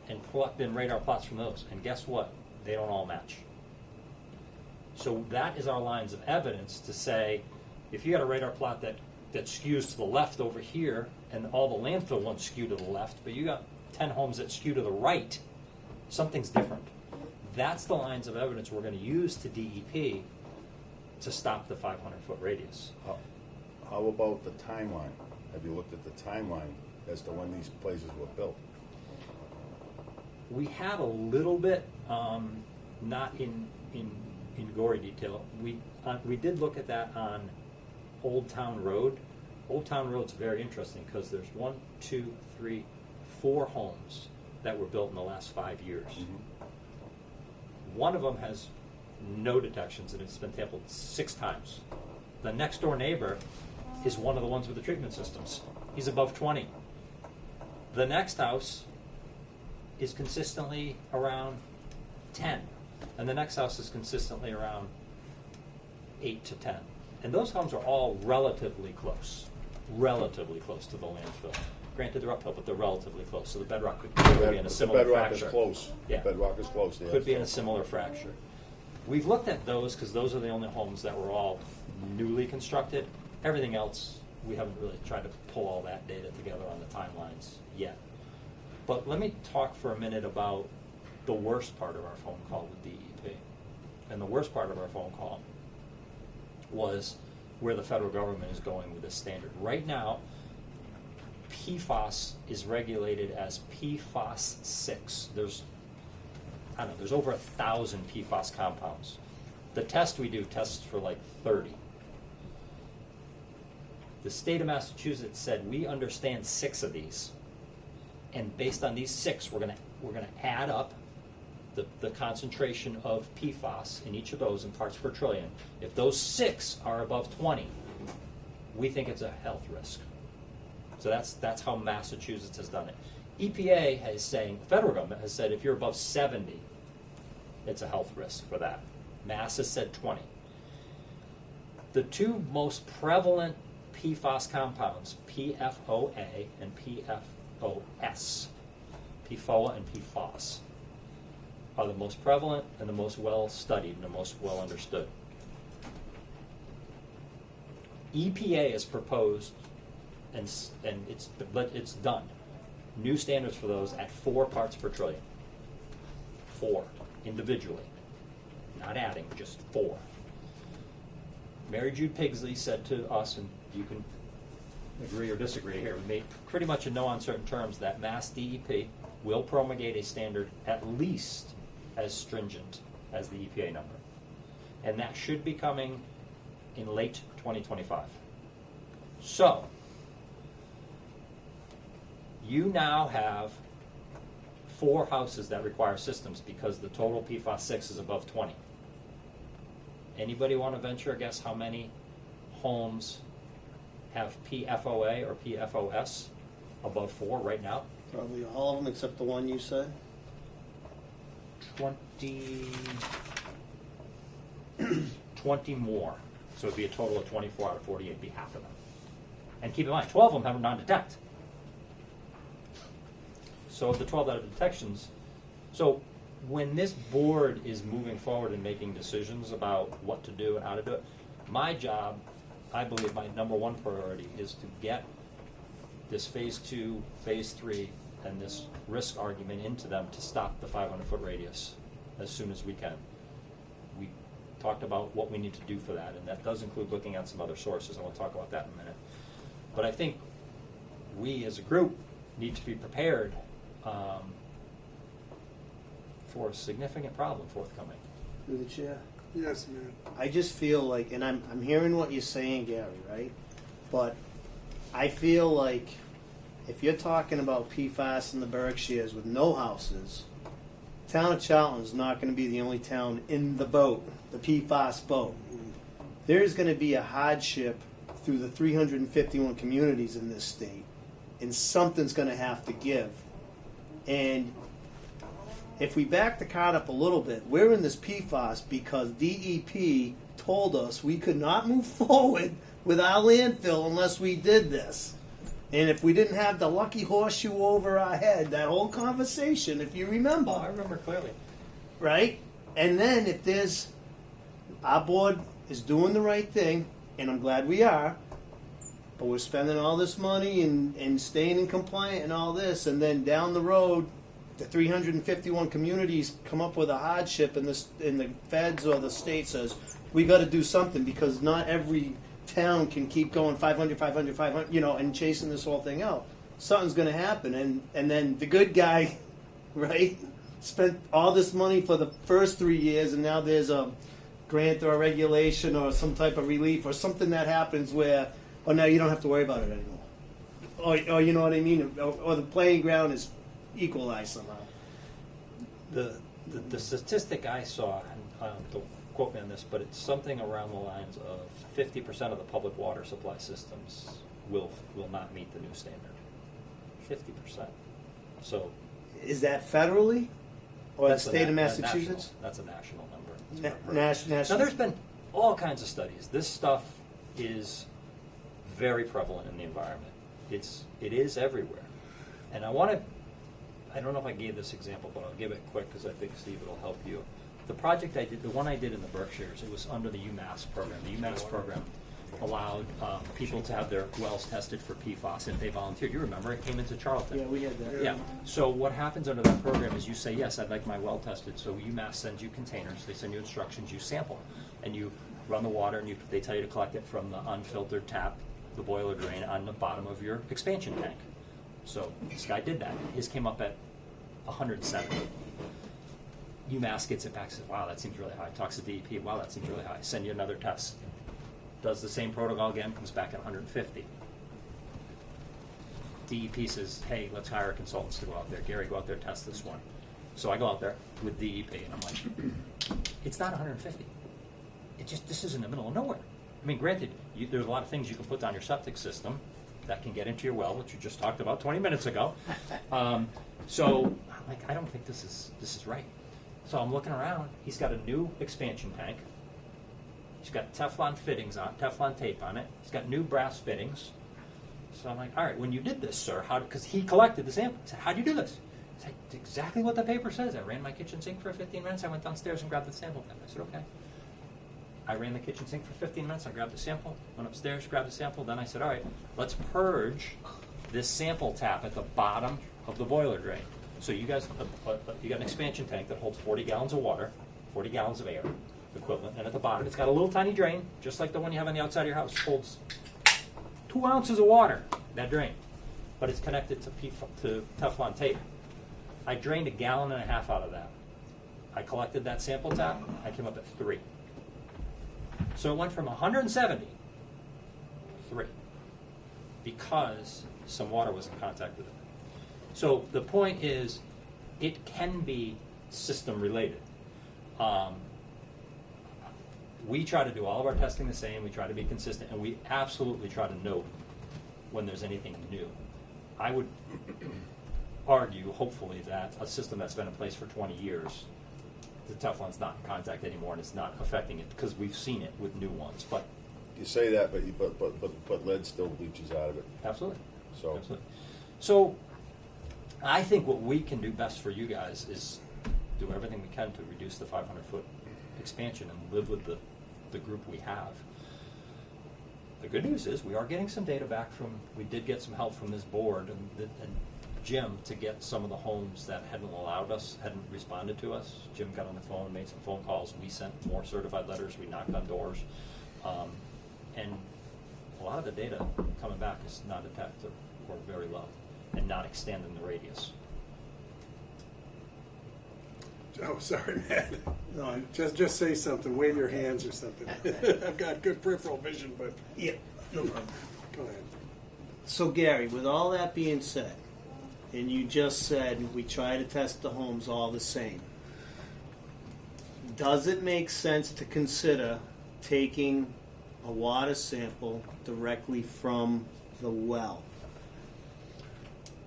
and plugged in radar plots from those. And guess what? They don't all match. So that is our lines of evidence to say, if you got a radar plot that skews to the left over here, and all the landfill ones skew to the left, but you got 10 homes that skew to the right, something's different. That's the lines of evidence we're going to use to DEP to stop the 500-foot radius. How about the timeline? Have you looked at the timeline as to when these places were built? We have a little bit, not in gory detail. We did look at that on Old Town Road. Old Town Road's very interesting because there's 1, 2, 3, 4 homes that were built in the last 5 years. One of them has no detections, and it's been sampled 6 times. The next door neighbor is one of the ones with the treatment systems. He's above 20. The next house is consistently around 10, and the next house is consistently around 8 to 10. And those homes are all relatively close to the landfill. Granted, they're uphill, but they're relatively close, so the bedrock could be in a similar The bedrock fracture. is close. Yeah. The bedrock is close. Yeah, Could be in a so- similar fracture. We've looked at those because those are the only homes that were all newly constructed. Everything else, we haven't really tried to pull all that data together on the timelines yet. But let me talk for a minute about the worst part of our phone call with DEP. And the worst part of our phone call was where the federal government is going with this standard. Right now, PFAS is regulated as PFAS 6. There's over 1,000 PFAS compounds. The test we do tests for like 30. The state of Massachusetts said we understand 6 of these, and based on these 6, we're gonna add up the concentration of PFAS in each of those in parts per trillion. If those 6 are above 20, we think it's a health risk. So that's how Massachusetts has done it. EPA is saying, the federal government has said, if you're above 70, it's a health risk for that. Mass has said 20. The 2 most prevalent PFAS compounds, PFOA and PFOS, PFOA and PFOS, are the most prevalent and the most well studied and the most well understood. EPA has proposed, and it's done, new standards for those at 4 parts per trillion. 4 individually, not adding, just 4. Mary Jude Pigsley said to us, and you can agree or disagree here, we made pretty much in no uncertain terms that Mass DEP will promulgate a standard at least as stringent as the EPA number. And that should be coming in late 2025. So, you now have 4 houses that require systems because the total PFAS 6 is above 20. Anybody want to venture a guess how many homes have PFOA or PFOS above 4 right now? Probably all of them except the one you said. 20 more. So it'd be a total of 24 out of 48, be half of them. And keep in mind, 12 of them have a non-detect. So of the 12 out of detections, so when this board is moving forward and making decisions about what to do and how to do it, my job, I believe my number one priority is to get this phase 2, phase 3, and this risk argument into them to stop the 500-foot radius as soon as we can. We talked about what we need to do for that, and that does include looking at some other sources. I want to talk about that in a minute. But I think we as a group need to be prepared for a significant problem forthcoming. Through the chair. Yes, man. I just feel like, and I'm hearing what you're saying, Gary, right? But I feel like if you're talking about PFAS in the Berkshires with no houses, town of Charlton is not going to be the only town in the boat, the PFAS boat. There's going to be a hardship through the 351 communities in this state, and something's going to have to give. And if we back the card up a little bit, we're in this PFAS because DEP told us we could not move forward with our landfill unless we did this. And if we didn't have the lucky horseshoe over our head, that whole conversation, if you remember. Oh, I remember clearly. Right? And then if there's, our board is doing the right thing, and I'm glad we are, but we're spending all this money and staying in compliant and all this, and then down the road, the 351 communities come up with a hardship, and the feds or the state says, we got to do something because not every town can keep going 500, 500, 500, and chasing this whole thing out. Something's going to happen, and then the good guy, right, spent all this money for the first 3 years, and now there's a grant or a regulation or some type of relief or something that happens where, oh, now you don't have to worry about it anymore. Or you know what I mean? Or the playing ground is equalized somehow. The statistic I saw, and don't quote me on this, but it's something around the lines of 50% of the public water supply systems will not meet the new standard. 50%. So Is that federally? Or the that's a state of na- Massachusetts? That's a national number. That's Na- what I've heard. national. Now there's been all kinds of studies. This stuff is very prevalent in the environment. It is everywhere. And I don't know if I gave this example, but I'll give it quick because I think, Steve, it'll help you. The project I did, the one I did in the Berkshires, it was under the UMass program. The UMass program allowed people to have their wells tested for PFAS if they volunteered. You remember, it came into Charlton. Yeah, we had that. Yeah. So what happens under that program is you say, yes, I'd like my well tested. So UMass sends you containers. They send you instructions. You sample, and you run the water, and they tell you to collect it from the unfiltered tap, the boiler drain on the bottom of your expansion tank. So this guy did that. His came up at 107. UMass gets it back, says, wow, that seems really high. Talks to DEP, wow, that seems really high. Send you another test. Does the same protocol again, comes back at 150. DEP says, hey, let's hire consultants to go out there. Gary, go out there, test this one. So I go out there with DEP, and I'm like, it's not 150. This is in the middle of nowhere. I mean, granted, there's a lot of things you can put on your septic system that can get into your well, which you just talked about 20 minutes ago. So I'm like, I don't think this is right. So I'm looking around. He's got a new expansion tank. He's got Teflon fittings on, Teflon tape on it. He's got new brass fittings. So I'm like, all right, when you did this, sir, because he collected the sample. I said, how'd you do this? He said, exactly what the paper says. I ran my kitchen sink for 15 minutes. I went downstairs and grabbed the sample. I said, okay. I ran the kitchen sink for 15 minutes. I grabbed the sample, went upstairs, grabbed the sample. Then I said, all right, let's purge this sample tap at the bottom of the boiler drain. So you guys, you got an expansion tank that holds 40 gallons of water, 40 gallons of air equivalent, and at the bottom it's got a little tiny drain, just like the one you have on the outside of your house, holds 2 ounces of water, that drain, but it's connected to Teflon tape. I drained 1.5 gallons out of that. I collected that sample tap, I came up at 3. So it went from 170 to 3 because some water was in contact with it. So the point is, it can be system related. We try to do all of our testing the same, we try to be consistent, and we absolutely try to note when there's anything new. I would argue, hopefully, that a system that's been in place for 20 years, the Teflon's not in contact anymore and it's not affecting it, because we've seen it with new ones, but You say that, but lead still leaches out of it. absolutely. So Absolutely. So, I think what we can do best for you guys is do everything we can to reduce the 500-foot expansion and live with the group we have. The good news is we are getting some data back from, we did get some help from this board and Jim to get some of the homes that hadn't responded to us. Jim got on the phone, made some phone calls, we sent more certified letters, we knocked on doors. And a lot of the data coming back is non-detective or very low and not extending the radius. Oh, sorry, Matt. No, Just say something, wave your hands or something. I've got good peripheral vision, but yeah, no problem. go ahead. So Gary, with all that being said, and you just said we try to test the homes all the same, does it make sense to consider taking a water sample directly from the well?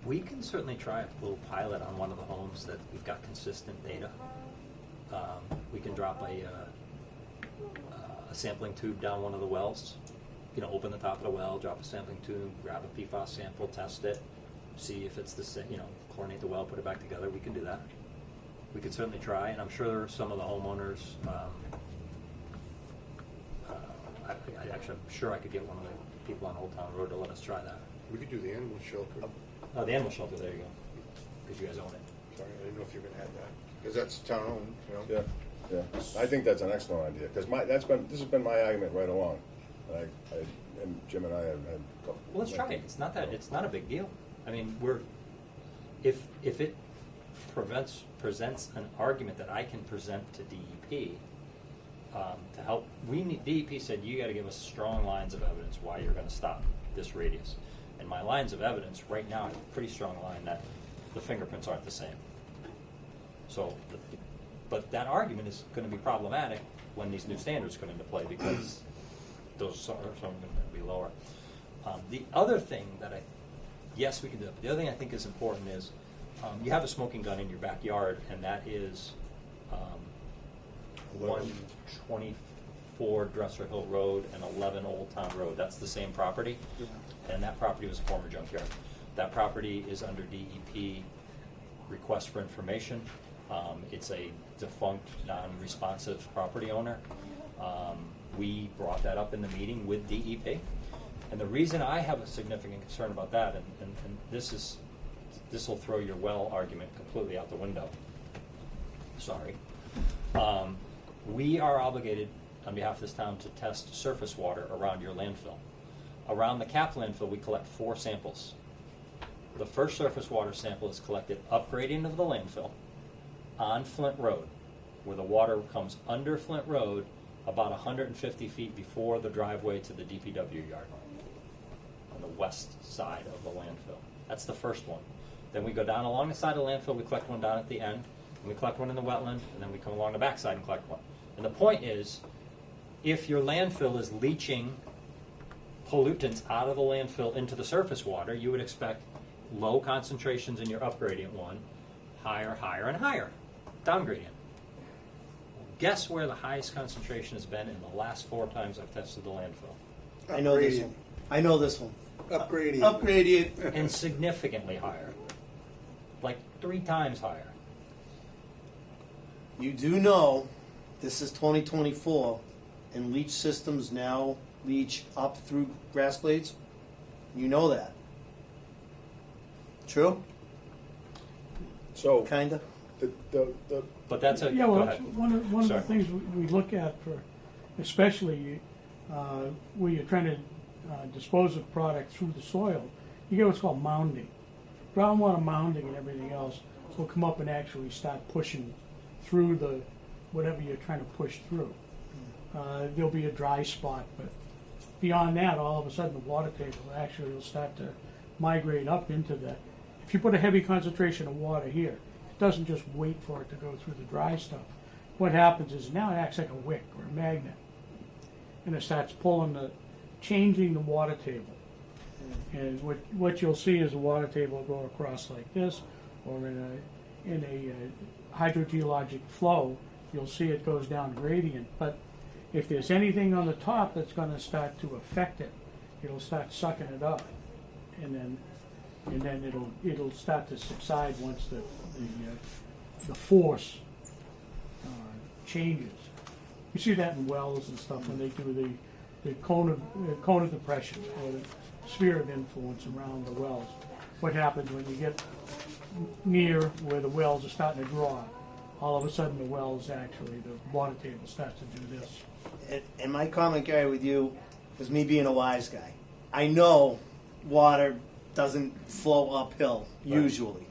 We can certainly try a little pilot on one of the homes that we've got consistent data. We can drop a sampling tube down one of the wells. Open the top of the well, drop a sampling tube, grab a PFAS sample, test it, see if it's the same. Chlorinate the well, put it back together. We can do that. We could certainly try, and I'm sure some of the homeowners. I'm sure I could get one of the people on Old Town Road to let us try that. We could do the animal shelter. Oh, the animal shelter. There you go. Because you guys own it. Sorry, I didn't know if you were gonna add that. Because that's town-owned, yeah. I think that's an excellent idea because this has been my argument right along. And Jim and I have had. Well, let's try it. It's not a big deal. I mean, if it presents an argument that I can present to DEP to help. DEP said you got to give us strong lines of evidence why you're going to stop this radius. And my lines of evidence right now have a pretty strong line that the fingerprints aren't the same. So, but that argument is going to be problematic when these new standards come into play because those are going to be lower. The other thing that yes, we can do it. But the other thing I think is important is you have a smoking gun in your backyard, and that is 124 Dresser Hill Road and 11 Old Town Road. That's the same property, and that property was a former junkyard. That property is under DEP request for information. It's a defunct, non-responsive property owner. We brought that up in the meeting with DEP. And the reason I have a significant concern about that, and this will throw your well argument completely out the window. Sorry. We are obligated on behalf of this town to test surface water around your landfill. Around the cap landfill, we collect 4 samples. The first surface water sample is collected upgrading of the landfill on Flint Road, where the water comes under Flint Road about 150 feet before the driveway to the DPW yard on the west side of the landfill. That's the first one. Then we go down along the side of the landfill, we collect one down at the end, and we collect one in the wetland, and then we come along the backside and collect one. And the point is, if your landfill is leaching pollutants out of the landfill into the surface water, you would expect low concentrations in your upgradient one, higher, higher, and higher, downgradient. Guess where the highest concentration has been in the last 4 times I've tested the landfill? I know this one. I know this one. Upgrading. Upgradient. And significantly higher. Like 3 times higher. You do know this is 2024 and leach systems now leach up through grass blades? You know that. True? So Kinda? the But that's a, Yeah, go well, ahead. one of the Sorry. things we look at for, especially where you're trying to dispose of product through the soil, you get what's called mounding. Groundwater mounding and everything else will come up and actually start pushing through the whatever you're trying to push through. There'll be a dry spot, but beyond that, all of a sudden the water table actually will start to migrate up into that. If you put a heavy concentration of water here, doesn't just wait for it to go through the dry stuff. What happens is now it acts like a wick or a magnet, and it starts changing the water table. And what you'll see is the water table go across like this, or in a hydrogeologic flow, you'll see it goes down gradient. But if there's anything on the top that's going to start to affect it, it'll start sucking it up, and then it'll start to subside once the force changes. You see that in wells and stuff when they do the cone of depression or the sphere of influence around the wells. What happens when you get near where the wells are starting to draw? All of a sudden, the water table starts to do this. And my comment, Gary, with you was me being a wise guy. I know water doesn't flow uphill usually,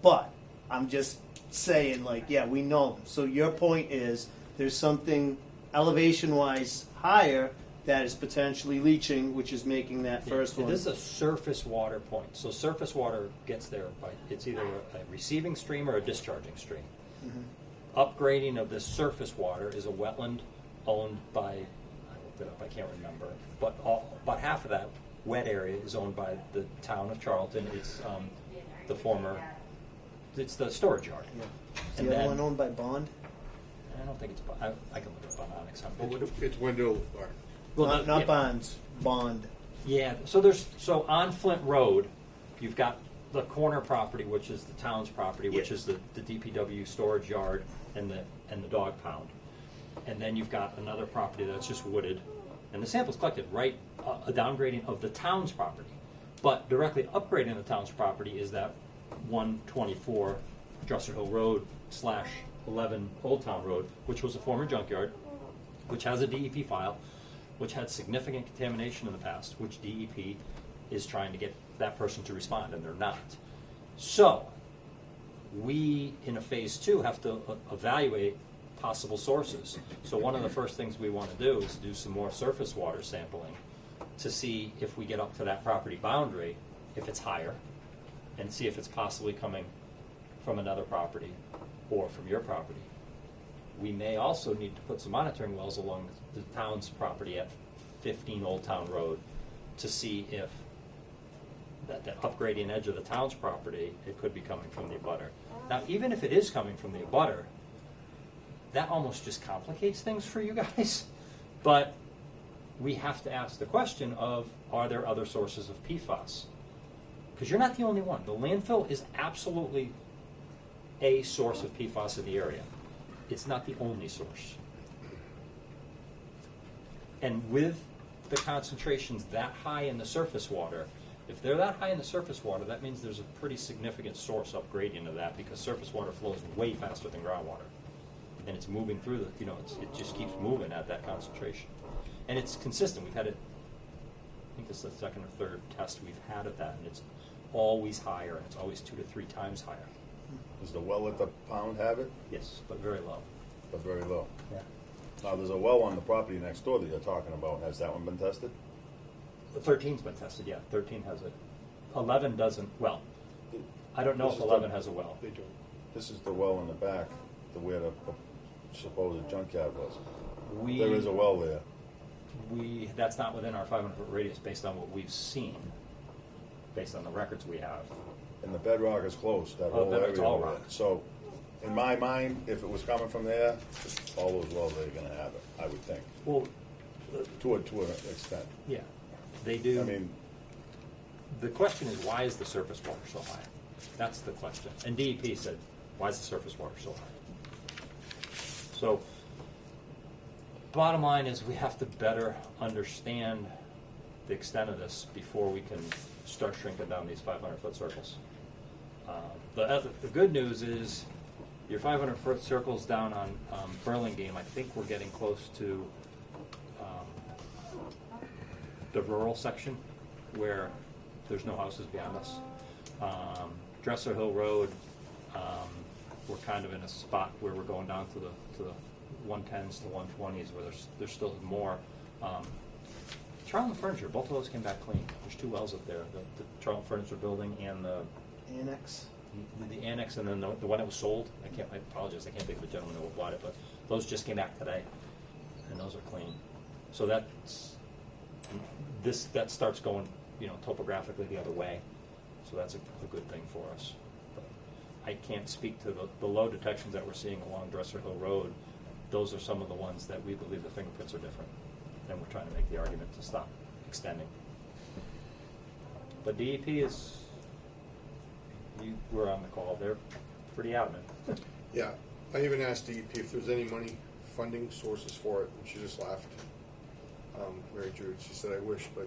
but I'm just saying, like, yeah, we know. So your point is there's something elevation-wise higher that is potentially leaching, which is making that first one. This is a surface water point. So surface water gets there by, it's either a receiving stream or a discharging stream. Mm-hmm. Upgrading of this surface water is a wetland owned by, I looked it up, I can't remember, but about half of that wet area is owned by the town of Charlton. It's it's the storage yard. Yeah. Is And the other then- one owned by Bond? I don't think it's, I can look it up on Onyx. It's Wendell Park. Not yeah. Bonds, Bond. Yeah, so on Flint Road, you've got the corner property, which is the town's property, which is the DPW storage yard and the dog pound. And then you've got another property that's just wooded, and the sample's collected, right, a downgrading of the town's property. But directly upgrading the town's property is that 124 Dresser Hill Road /11 Old Town Road, which was a former junkyard, which has a DEP file, which had significant contamination in the past, which DEP is trying to get that person to respond, and they're not. So, we, in a phase 2, have to evaluate possible sources. So one of the first things we want to do is do some more surface water sampling to see if we get up to that property boundary, if it's higher, and see if it's possibly coming from another property or from your property. We may also need to put some monitoring wells along the town's property at 15 Old Town Road to see if that upgrading edge of the town's property, it could be coming from the abutter. Now, even if it is coming from the abutter, that almost just complicates things for you guys. But we have to ask the question of, are there other sources of PFAS? Because you're not the only one. The landfill is absolutely a source of PFAS in the area. It's not the only source. And with the concentrations that high in the surface water, if they're that high in the surface water, that means there's a pretty significant source upgrading of that, because surface water flows way faster than groundwater. And it's moving through it just keeps moving at that concentration. And it's consistent. We've had it, I think this is the second or third test we've had of that, and it's always higher, and it's always 2 to 3 times higher. Does the well at the pound have it? Yes, but very low. But very low. Yeah. Now, there's a well on the property next door that you're talking about. Has that one been tested? The 13's been tested, yeah. 13 has it. 11 doesn't, well, I don't know This if is 11 the- has a well. They don't. This is the well in the back, where the supposed junkyard was. We, There is a well there. that's not within our 500-foot radius based on what we've seen, based on the records we have. And the bedrock is close, that Oh, whole bedrock's area all over there. rock. So, in my mind, if it was coming from there, all those wells are gonna have it, I would think, Well, to an extent. yeah, they do. I mean, The question is, why is the surface water so high? That's the question. And DEP said, why is the surface water so high? So, bottom line is we have to better understand the extent of this before we can start shrinking down these 500-foot circles. The good news is your 500-foot circles down on Burlingame, I think we're getting close to the rural section where there's no houses beyond us. Dresser Hill Road, we're kind of in a spot where we're going down to the 110s to 120s where there's still more. Charlton Furniture, both of those came back clean. There's 2 wells up there, the Charlton Furniture building and the Annex? the annex and then the one that was sold. I apologize, I can't think of the gentleman who bought it, but those just came back today, and those are clean. So that starts going, topographically the other way. So that's a good thing for us. But I can't speak to the low detections that we're seeing along Dresser Hill Road. Those are some of the ones that we believe the fingerprints are different, and we're trying to make the argument to stop extending. But DEP is, you were on the call, they're pretty adamant. Yeah, I even asked DEP if there's any money funding sources for it, and she just laughed. Mary Jude, she said, I wish, but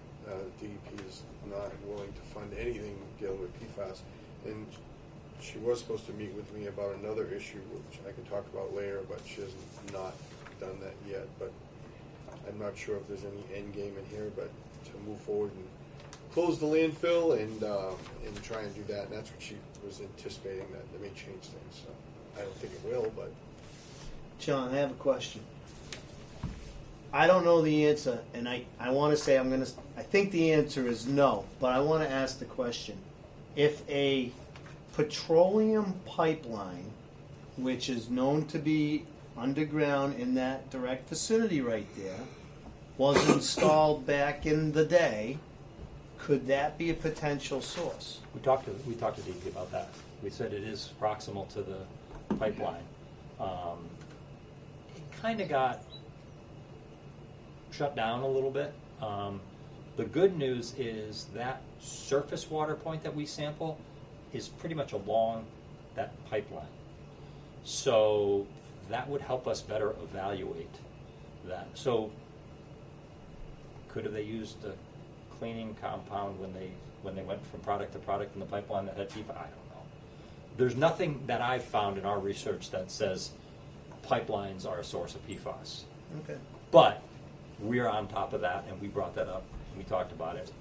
DEP is not willing to fund anything dealing with PFAS. And she was supposed to meet with me about another issue, which I can talk about later, but she has not done that yet. But I'm not sure if there's any end game in here, but to move forward and close the landfill and try and do that. And that's what she was anticipating, that it may change things. So I don't think it will, but John, I have a question. I don't know the answer, and I want to say I think the answer is no, but I want to ask the question. If a petroleum pipeline, which is known to be underground in that direct vicinity right there, was installed back in the day, could that be a potential source? We talked to DEP about that. We said it is proximal to the pipeline. It kind of got shut down a little bit. The good news is that surface water point that we sample is pretty much along that pipeline. So that would help us better evaluate that. So could have they used a cleaning compound when they went from product to product in the pipeline that had PFAS? I don't know. There's nothing that I've found in our research that says pipelines are a source of PFAS. Okay. But we're on top of that, and we brought that up, and we talked about it.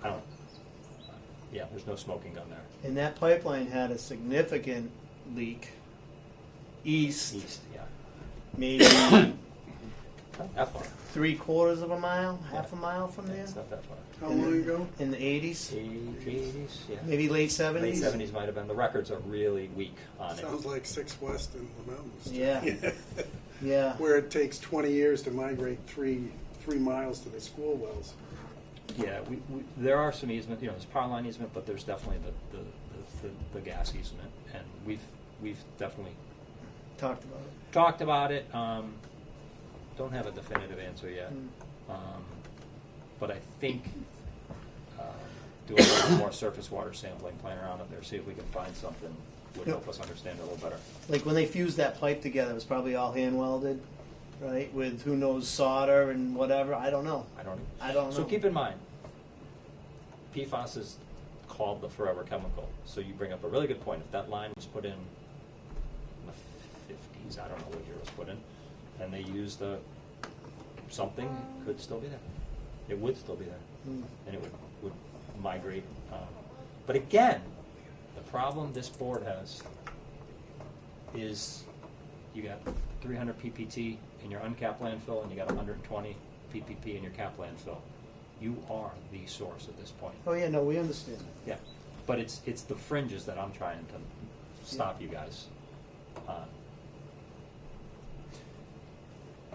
There's no smoking gun there. And that pipeline had a significant leak east, Yeah. maybe Not that far. 3/4 of a mile, half a mile from there, It's not that far. How long ago? in the 80s, 80s, yeah. maybe late 70s. Late 70s might have been. The records are really weak on it. Sounds like 6 West in the mountains. Yeah. Yeah. Where it takes 20 years to migrate 3 miles to the school wells. Yeah, we there are some easement, there's power line easement, but there's definitely the gas easement, and we've definitely Talked about it. Don't have a definitive answer yet, but I think doing a little more surface water sampling, playing around up there, see if we can find something would help us understand it a little better. Like when they fused that pipe together, it was probably all hand welded, right? With who knows solder and whatever. I don't know. I don't know. So keep in mind, PFAS is called the forever chemical. So you bring up a really good point. If that line was put in the 50s, I don't know what year it was put in, and they used something, could still be there. It would still be there, and it would migrate. But again, the problem this board has is you got 300 PPT in your uncapped landfill, and you got 120 PPP in your capped landfill. You are the source at this point. Oh yeah, no, we understand. Yeah, but it's the fringes that I'm trying to stop you guys.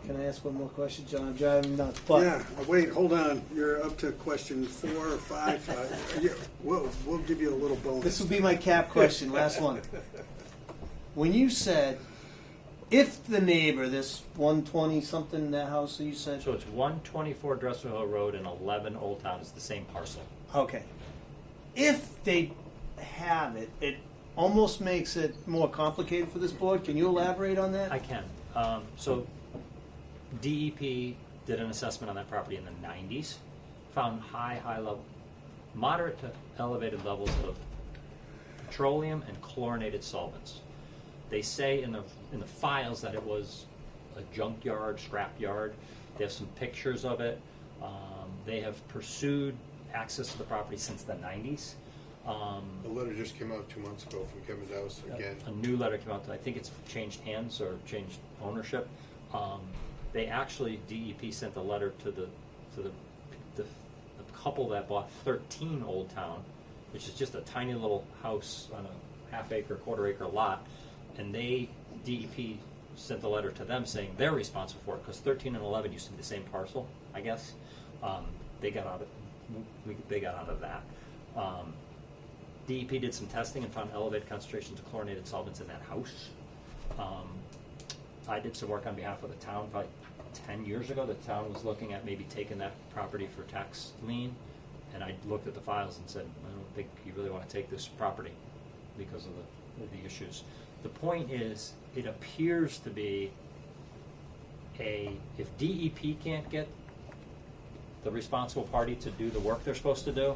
Can I ask one more question, John? I'm driving nuts. But Yeah, wait, hold on. You're up to question 4 or 5. Yeah, we'll give you a little bonus. this will be my cap question. Last one. When you said, if the neighbor, this 120 something, that house that you said. So it's 124 Dresser Hill Road and 11 Old Town. It's the same parcel. Okay. If they have it, it almost makes it more complicated for this board. Can you elaborate on that? I can. So DEP did an assessment on that property in the 90s, found high level, moderate to elevated levels of petroleum and chlorinated solvents. They say in the files that it was a junkyard, scrap yard. They have some pictures of it. They have pursued access to the property since the 90s. the letter just came out 2 months ago from Kevin Dowse again. A new letter came out. I think it's changed hands or changed ownership. They actually, DEP sent a letter to the couple that bought 13 Old Town, which is just a tiny little house on a half acre, quarter acre lot, and DEP sent a letter to them saying they're responsible for it, because 13 and 11 used to be the same parcel, I guess. They got out of that. DEP did some testing and found elevated concentrations of chlorinated solvents in that house. I did some work on behalf of the town. About 10 years ago, the town was looking at maybe taking that property for tax lien, and I looked at the files and said, I don't think you really want to take this property because of the issues. The point is, it appears to be if DEP can't get the responsible party to do the work they're supposed to do,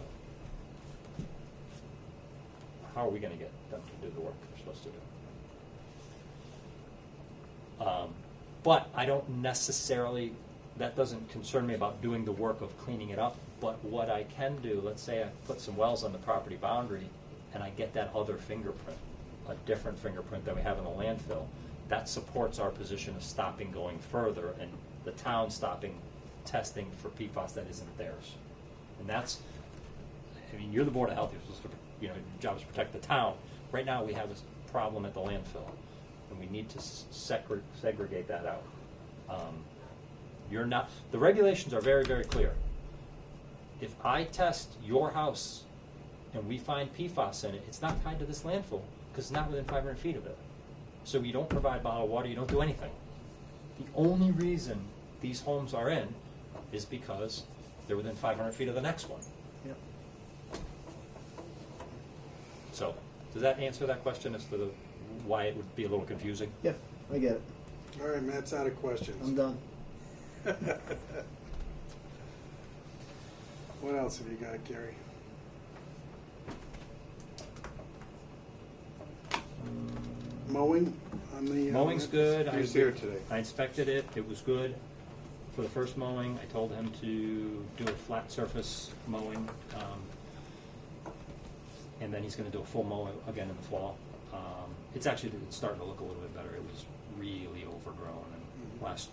how are we going to get them to do the work they're supposed to do? But I don't necessarily, that doesn't concern me about doing the work of cleaning it up, but what I can do, let's say I put some wells on the property boundary and I get that other fingerprint, a different fingerprint that we have in the landfill, that supports our position of stopping going further and the town stopping testing for PFAS that isn't theirs. And that's, I mean, you're the Board of Health, you're supposed to, your job is to protect the town. Right now we have this problem at the landfill, and we need to segregate that out. The regulations are very, very clear. If I test your house and we find PFAS in it, it's not tied to this landfill because it's not within 500 feet of it. So you don't provide bottled water, you don't do anything. The only reason these homes are in is because they're within 500 feet of the next one. Yep. So, does that answer that question as to why it would be a little confusing? Yeah, I get it. All right, Matt's out of questions. I'm done. What else have you got, Gary? Mowing on the... Mowing's good. He was there today. I inspected it. It was good. For the first mowing, I told him to do a flat surface mowing, and then he's going to do a full mow again in the fall. It's starting to look a little bit better. It was really overgrown, and last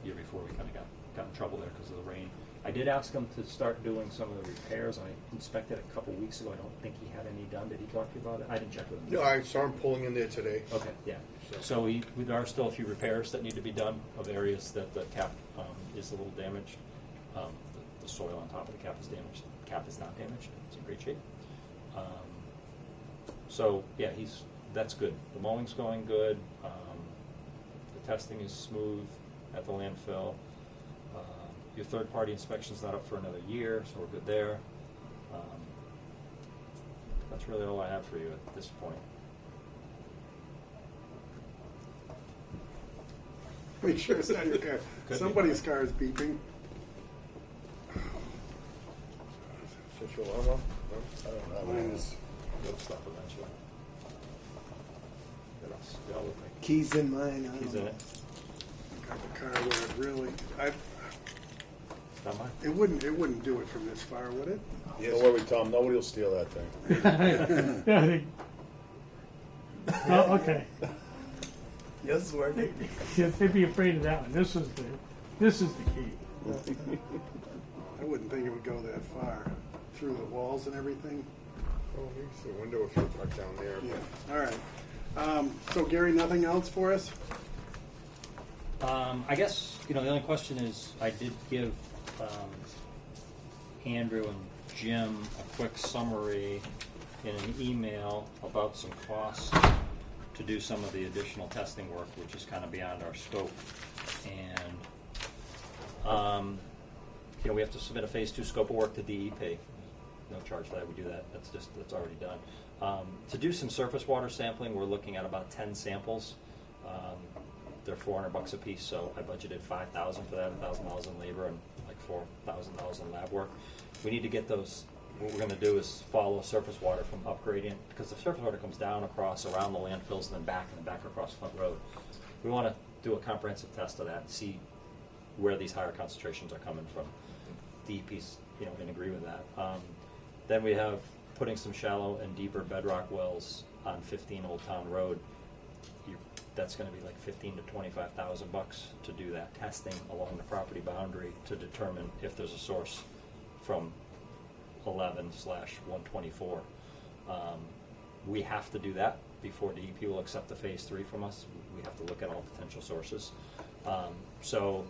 year before we kind of got in trouble there because of the rain. I did ask him to start doing some of the repairs. I inspected it a couple weeks ago. I don't think he had any done. Did he talk to you about it? I didn't check with him. No, I saw him pulling in there today. Okay, yeah. So there are still a few repairs that need to be done of areas that the cap is a little damaged. The soil on top of the cap is damaged. The cap is not damaged. It's in great shape. So yeah, that's good. The mowing's going good. The testing is smooth at the landfill. Your third-party inspection's not up for another year, so we're good there. That's really all I have for you at this point. Make sure it's not your car. Could be. Somebody's car is beeping. Shut your alarm off? No? I don't know. Mine is... It'll stop eventually. Get all with me. Keys in mine. I He's don't in know. it. Got the car where it really... Not mine. It wouldn't do it from this far, would it? Yes. Don't worry, Tom, nobody will steal that thing. Yeah, oh, okay. Yes, it's working. Yeah, they'd be afraid of that one. This is the key. I wouldn't think it would go that far. Through the walls and everything. Oh, here's the window if you're parked down there. Yeah, all right. So Gary, nothing else for us? I guess, the only question is, I did give Andrew and Jim a quick summary in an email about some costs to do some of the additional testing work, which is kind of beyond our scope. And, we have to submit a phase 2 scope of work to DEP. No charge for that, we do that, that's already done. To do some surface water sampling, we're looking at about 10 samples. They're $400 a piece, so I budgeted $5,000 for that, $1,000 in labor and like $4,000 in lab work. We need to get those. What we're going to do is follow surface water from upgradient, because the surface water comes down around the landfills and then back across Front Road. We want to do a comprehensive test of that and see where these higher concentrations are coming from. DEP's, can agree with that. Then we have putting some shallow and deeper bedrock wells on 15 Old Town Road. That's going to be like $15,000 to $25,000 to do that testing along the property boundary to determine if there's a source from 11/124. We have to do that before DEP will accept the phase 3 from us. We have to look at all potential sources. So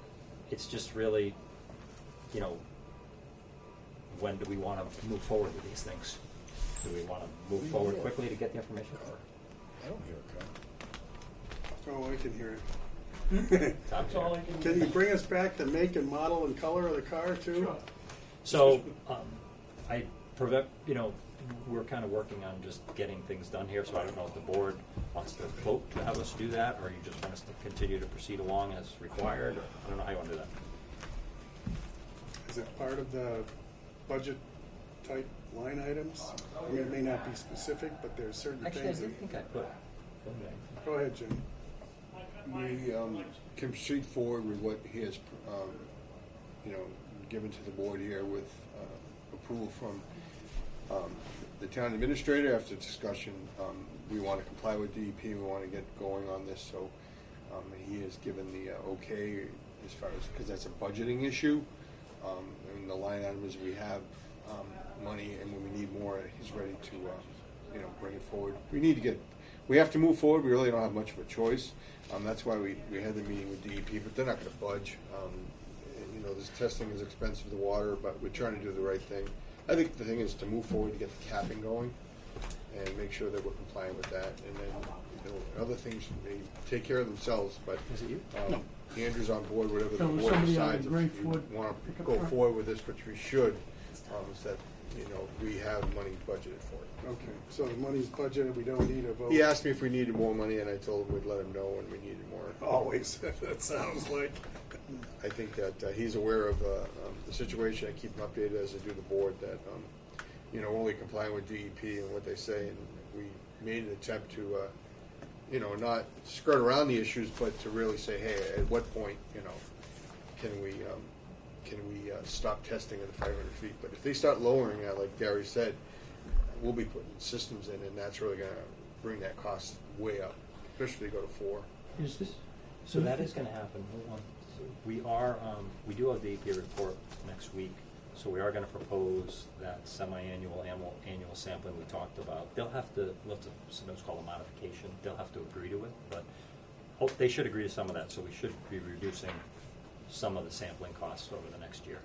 it's just really, you know, when do we want to move forward with these things? Do we want to move forward quickly to get the information? Or I don't hear a car. Oh, I can hear it. That's all I can. Can you bring us back the make and model and color of the car too? Sure. So, you know, we're kind of working on just getting things done here, so I don't know if the board wants to vote to have us do that, or you just want us to continue to proceed along as required, or I don't know how you want to do that. Is it part of the budget type line items? I mean, it may not be specific, but there's certain Actually, I things. did think I put. Go ahead, Jim. We can proceed forward with what he has, you know, given to the board here with approval from the town administrator. After discussion, we want to comply with DEP. We want to get going on this. So he has given the okay as far as, because that's a budgeting issue. And the line items we have money, and when we need more, he's ready to, you know, bring it forward. We have to move forward. We really don't have much of a choice. That's why we had the meeting with DEP, but they're not going to budge. You know, this testing is expensive, the water, but we're trying to do the right thing. I think the thing is to move forward to get the capping going and make sure that we're compliant with that. And then, you know, other things may take care of themselves, but Is it you? Andrew's on board, whatever the There was board somebody on decides. the Gray If we Ford want to pickup go truck. forward with this, which we should, is that, you know, we have money budgeted for it. Okay, so the money's budgeted, we don't need a vote. He asked me if we needed more money, and I told him we'd let him know when we needed more. Always, that sounds like. I think that he's aware of the situation. I keep him updated as I do the board that, you know, only complying with DEP and what they say. And we made an attempt to, you know, not skirt around the issues, but to really say, hey, at what point, you know, can we stop testing at the 500 feet? But if they start lowering it, like Gary said, we'll be putting systems in, and that's really going to bring that cost way up, especially if they go to 4. Is this? So that is going to happen. Hold on. So we do have the DEP report next week, so we are going to propose that semi-annual, annual sampling we talked about. We'll have to sometimes call a modification. They'll have to agree to it, but they should agree to some of that, so we should be reducing some of the sampling costs over the next year.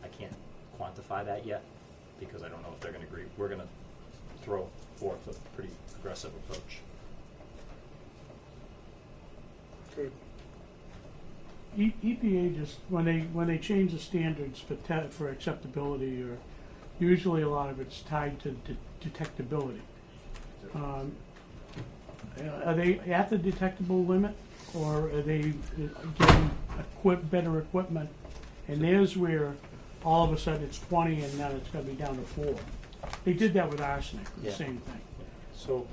I can't quantify that yet, because I don't know if they're going to agree. We're going to throw forth a pretty aggressive approach. Good. EPA just, when they change the standards for acceptability, or usually a lot of it's tied to detectability. Are they at the detectable limit, or are they getting better equipment? And there's where all of a sudden it's 20 and then it's going to be down to 4. They did that with arsenic, the Yeah. same thing. So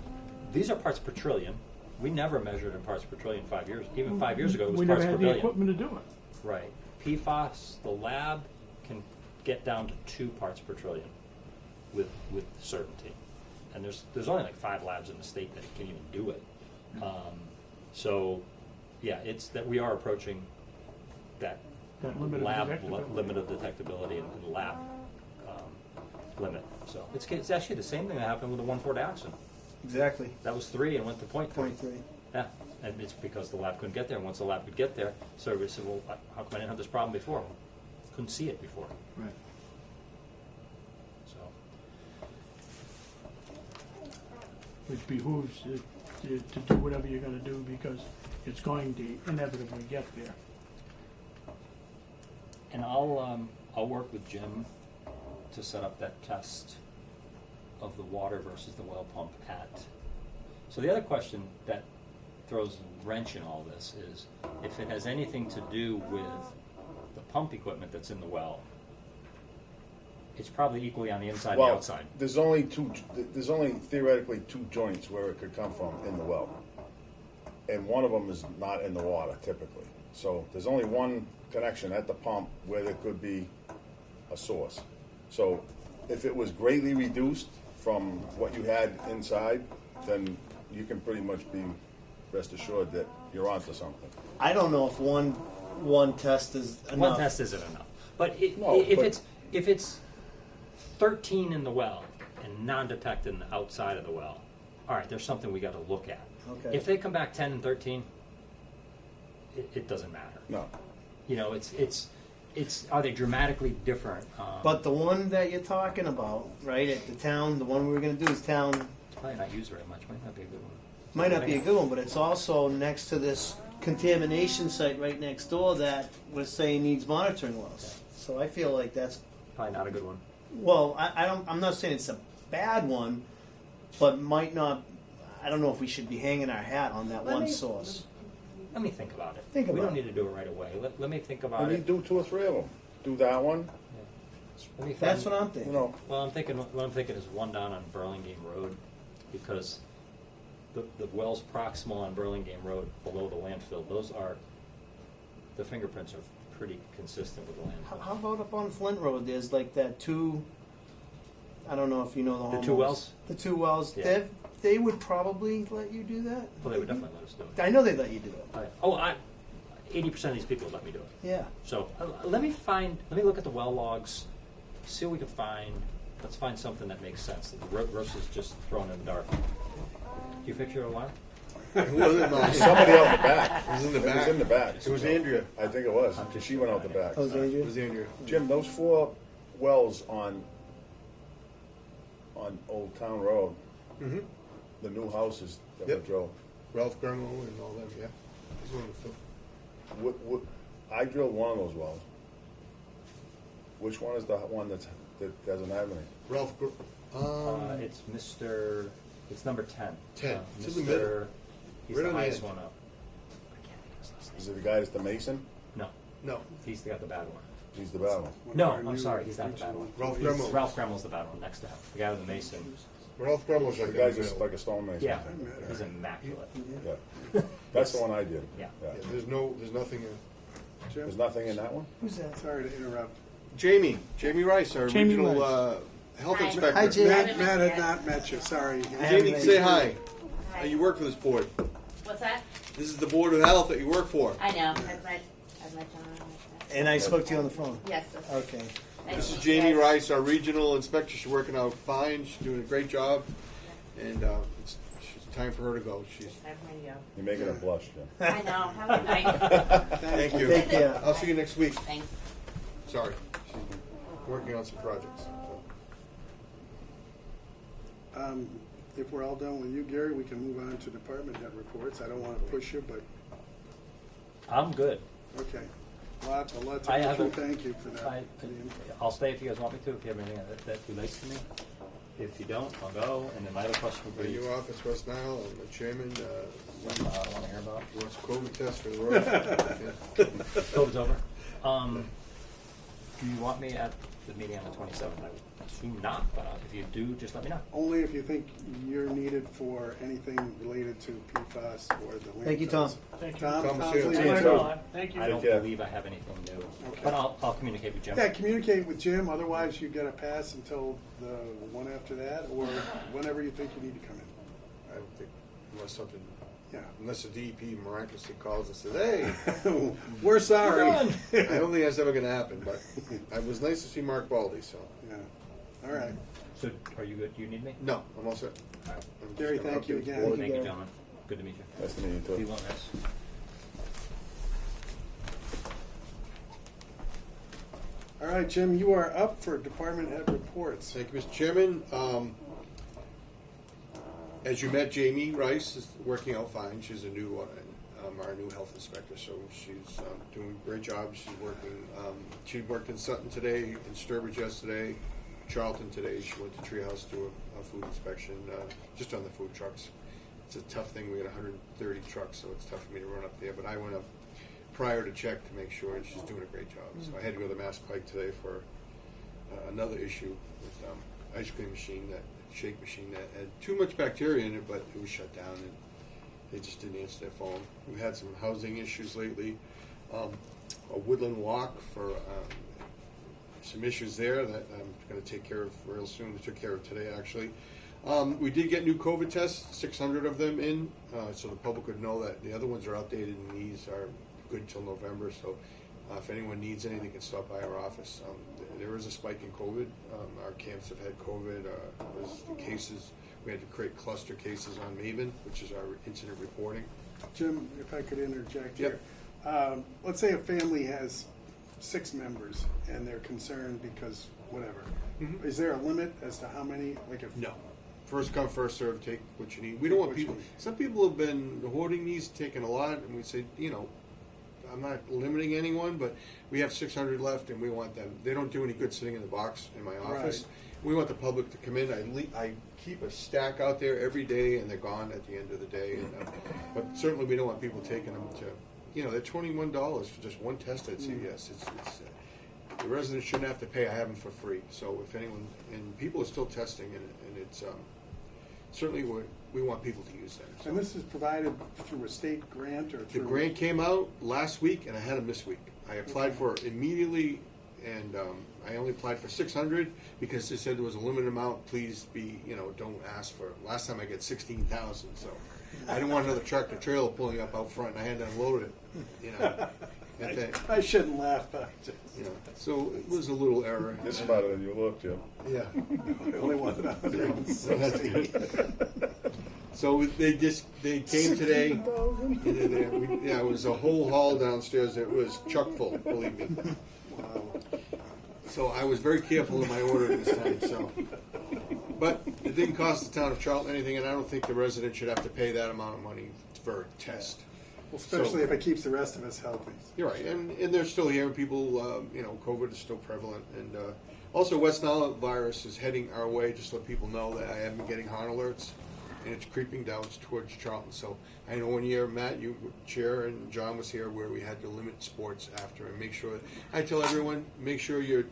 these are parts per trillion. We never measured in parts per trillion 5 years. Even 5 years ago, it was We parts never per had the billion. equipment to do it. Right. PFAS, the lab can get down to 2 parts per trillion with certainty. And there's only like 5 labs in the state that can even do it. So, yeah, it's that we are approaching that That limit of lab detectability. limit of detectability and lab limit. So it's actually the same thing that happened with the 1,4-dioxin. Exactly. That was 3 and went to 0.3. 0.3. Yeah, and it's because the lab couldn't get there. And once the lab could get there, so everybody said, well, how come I didn't have this problem before? Couldn't see it before. Right. So, Which behooves it to do whatever you're going to do, because it's going to inevitably get there. and I'll work with Jim to set up that test of the water versus the well pump at. So the other question that throws a wrench in all this is if it has anything to do with the pump equipment that's in the well. It's probably equally on the inside and the outside. There's only theoretically 2 joints where it could come from in the well. And one of them is not in the water typically. So there's only one connection at the pump where there could be a source. So if it was greatly reduced from what you had inside, then you can pretty much be rest assured that you're onto something. I don't know if one test is enough. One test isn't enough. But No, if but- it's 13 in the well and non-detected in the outside of the well, all right, there's something we got to look at. Okay. If they come back 10 and 13, it doesn't matter. No. You know, it's are they dramatically different? But the one that you're talking about, right, at the town, the one we were gonna do is town, it's probably not used very much. Might not be a good one. might not be a good one, but it's also next to this contamination site right next door that we're saying needs monitoring wells. So I feel like that's, Probably not a good one. well, I'm not saying it's a bad one, but might not, I don't know if we should be hanging our hat on that Let one me- source. Let me think about it. Think we about don't it. need to do it right away. Let me think Why about don't you it. do 2 or 3 of them? Do that one, Let me That's find- what I'm you thinking. know, Well, what I'm thinking is one down on Burlingame Road, because the wells proximal on Burlingame Road below the landfill, the fingerprints are pretty consistent with the landfill. How about up on Flint Road, there's like that two, I don't know if you know the The two homeowners. wells? The two wells, Yeah. they would probably let you do that? Well, they would definitely let us do it. I know they let you do it, 80% of these people let me do it. yeah. So let me look at the well logs, see what we can find. Let's find something that makes sense versus just throwing in the dark. Do you fix your alarm? It wasn't mine. somebody out the back. It was in the It back. was in the back. It was Andrea. I think it was. She went out the back. Oh, is that It you? was Andrea. Jim, those 4 wells on Old Town Road, Mm-hmm. the new houses that Yep. we drove. Ralph Grimo and all them, yeah. He's one of the I drilled one of those wells. Which one is the one that doesn't have any? Ralph. It's number 10. 10. It's in the Mr. middle. He's Right the on the highest edge. one up. I can't think of his last name. Is it the guy that's the Mason? No, No, he's got the bad one. He's the bad one. One No, of our I'm new sorry, he's not the bad regional one. Ralph employees. Grimo. Ralph Gremmel's the bad one next to him. The guy with the mason. Ralph Grimo's The like guy's in the just middle. like a stone mason. Yeah, Yeah. he's immaculate. Yeah. That's the one I did. Yeah. Yeah, there's nothing. Jim? There's nothing in that one? Who's that? Sorry to interrupt. Jamie Rice, our Jamie regional Rice. health Hi. inspector. Hi, Jamie. Matt had not met you, sorry. Jamie, haven't say made- hi. Hi. You work for this board. What's that? This is the board of health that you work for. I know. I've met John. And I spoke to you on the phone. Yes. That's Okay. nice This to is meet you Jamie guys. Rice, our regional inspector. She's working out fine. She's doing a great job. And it's time for her to go. She's. Time for me to go. You're making her blush, Jim. I know. Have a good night. Thank you. Take care. I'll see you next week. Thanks. Sorry. She's been working on some projects. If we're all done with you, Gary, we can move on to department head reports. I don't want to push you, but, I'm good. okay. A lot to I go have through. a- Thank you for that. I'll stay if you guys want me to, if you have anything that relates to me. If you don't, I'll go. And then my other question would The be, new office, West Nile, and the chairman I want to hear about. wants a COVID test for the road. Yeah. COVID's over. Do you want me at the meeting on the 27th? I would assume not, but if you do, just let me know. Only if you think you're needed for anything related to PFAS or the landfills. Thank you, Tom. Thank you. Tom, Tom, Tom's see you. leaving See you too. too. Thank you. I don't care. believe I have anything new, Okay. but I'll communicate with Jim. Yeah, communicate with Jim, otherwise you get a pass until the one after that, or whenever you think you need to come in. I don't think, Yeah. unless the DEP miraculously calls and says, hey, We're sorry. I don't think that's ever going to happen, but it was nice to see Mark Baldy, so. Yeah. All right. So, are you good? You need me? No, I'm all set. I'm just Gary, gonna thank you update the again. board. Thank you, Gary. gentlemen. Good to meet you. Nice to meet you Be too. well, guys. All right, Jim, you are up for department head reports. Thank you, Mr. Chairman. As you met, Jamie Rice is working out fine. She's a new, our new health inspector, so she's doing a great job. She's working. She worked in Sutton today, in Sturbridge yesterday, Charlton today. She went to Treehouse to do a food inspection, just on the food trucks. It's a tough thing. We had 130 trucks, so it's tough for me to run up there. But I went up prior to check to make sure, and she's doing a great job. So I had to go to Mass Pike today for another issue with ice cream machine, that shake machine that had too much bacteria in it, but it was shut down and they just didn't answer their phone. We've had some housing issues lately. A woodland walk for some issues there that I'm going to take care of real soon. We took care of today, actually. We did get new COVID tests, 600 of them in, so the public would know that the other ones are outdated and these are good till November. So if anyone needs anything, can stop by our office. There is a spike in COVID. Our camps have had COVID. The cases We had to create cluster cases on Maven, which is our incident reporting. Jim, if I could interject Yep. here. Let's say a family has 6 members and they're concerned because whatever. Mhm. Is there a limit as to how many, like if? No. First come, first serve, take what you need. We don't want What you people, need. some people have been hoarding these, taking a lot, and we say, you know, I'm not limiting anyone, but we have 600 left and we want them. They don't do any good sitting in the box in my office. Right. We want the public to come in. I keep a stack out there every day and they're gone at the end of the day. And, but certainly we don't want people taking them to, you know, they're $21 for just one test at CVS. The residents shouldn't have to pay. I have them for free. So if anyone, and people are still testing, and it's certainly we want people to use that. So And this is provided through a state grant or the through? grant came out last week, and I had them this week. I applied for it immediately, and I only applied for 600 because they said there was a limited amount. Please be, you know, don't ask for. Last time I got 16,000, so I didn't want another tractor trailer pulling up out front, and I had to unload it. You know. At that, I shouldn't laugh, but you know, so it was a little error. You're smarter than you look, Jim. Yeah. I only wanted 160. So they came today. Yeah, it was a whole hall downstairs. It was chock full, believe me. Wow. So I was very careful in my order this time. So, but it didn't cost the town of Charlton anything, and I don't think the resident should have to pay that amount of money for a test. Well, especially if it keeps the rest of us healthy. You're right, and they're still here, and people, you know, COVID is still prevalent, and also West Nile virus is heading our way. Just to let people know that I have been getting HON alerts, and it's creeping down towards Charlton. So I know one year, Matt, you were chair, and John was here, where we had to limit sports after and make sure. I tell everyone, make sure your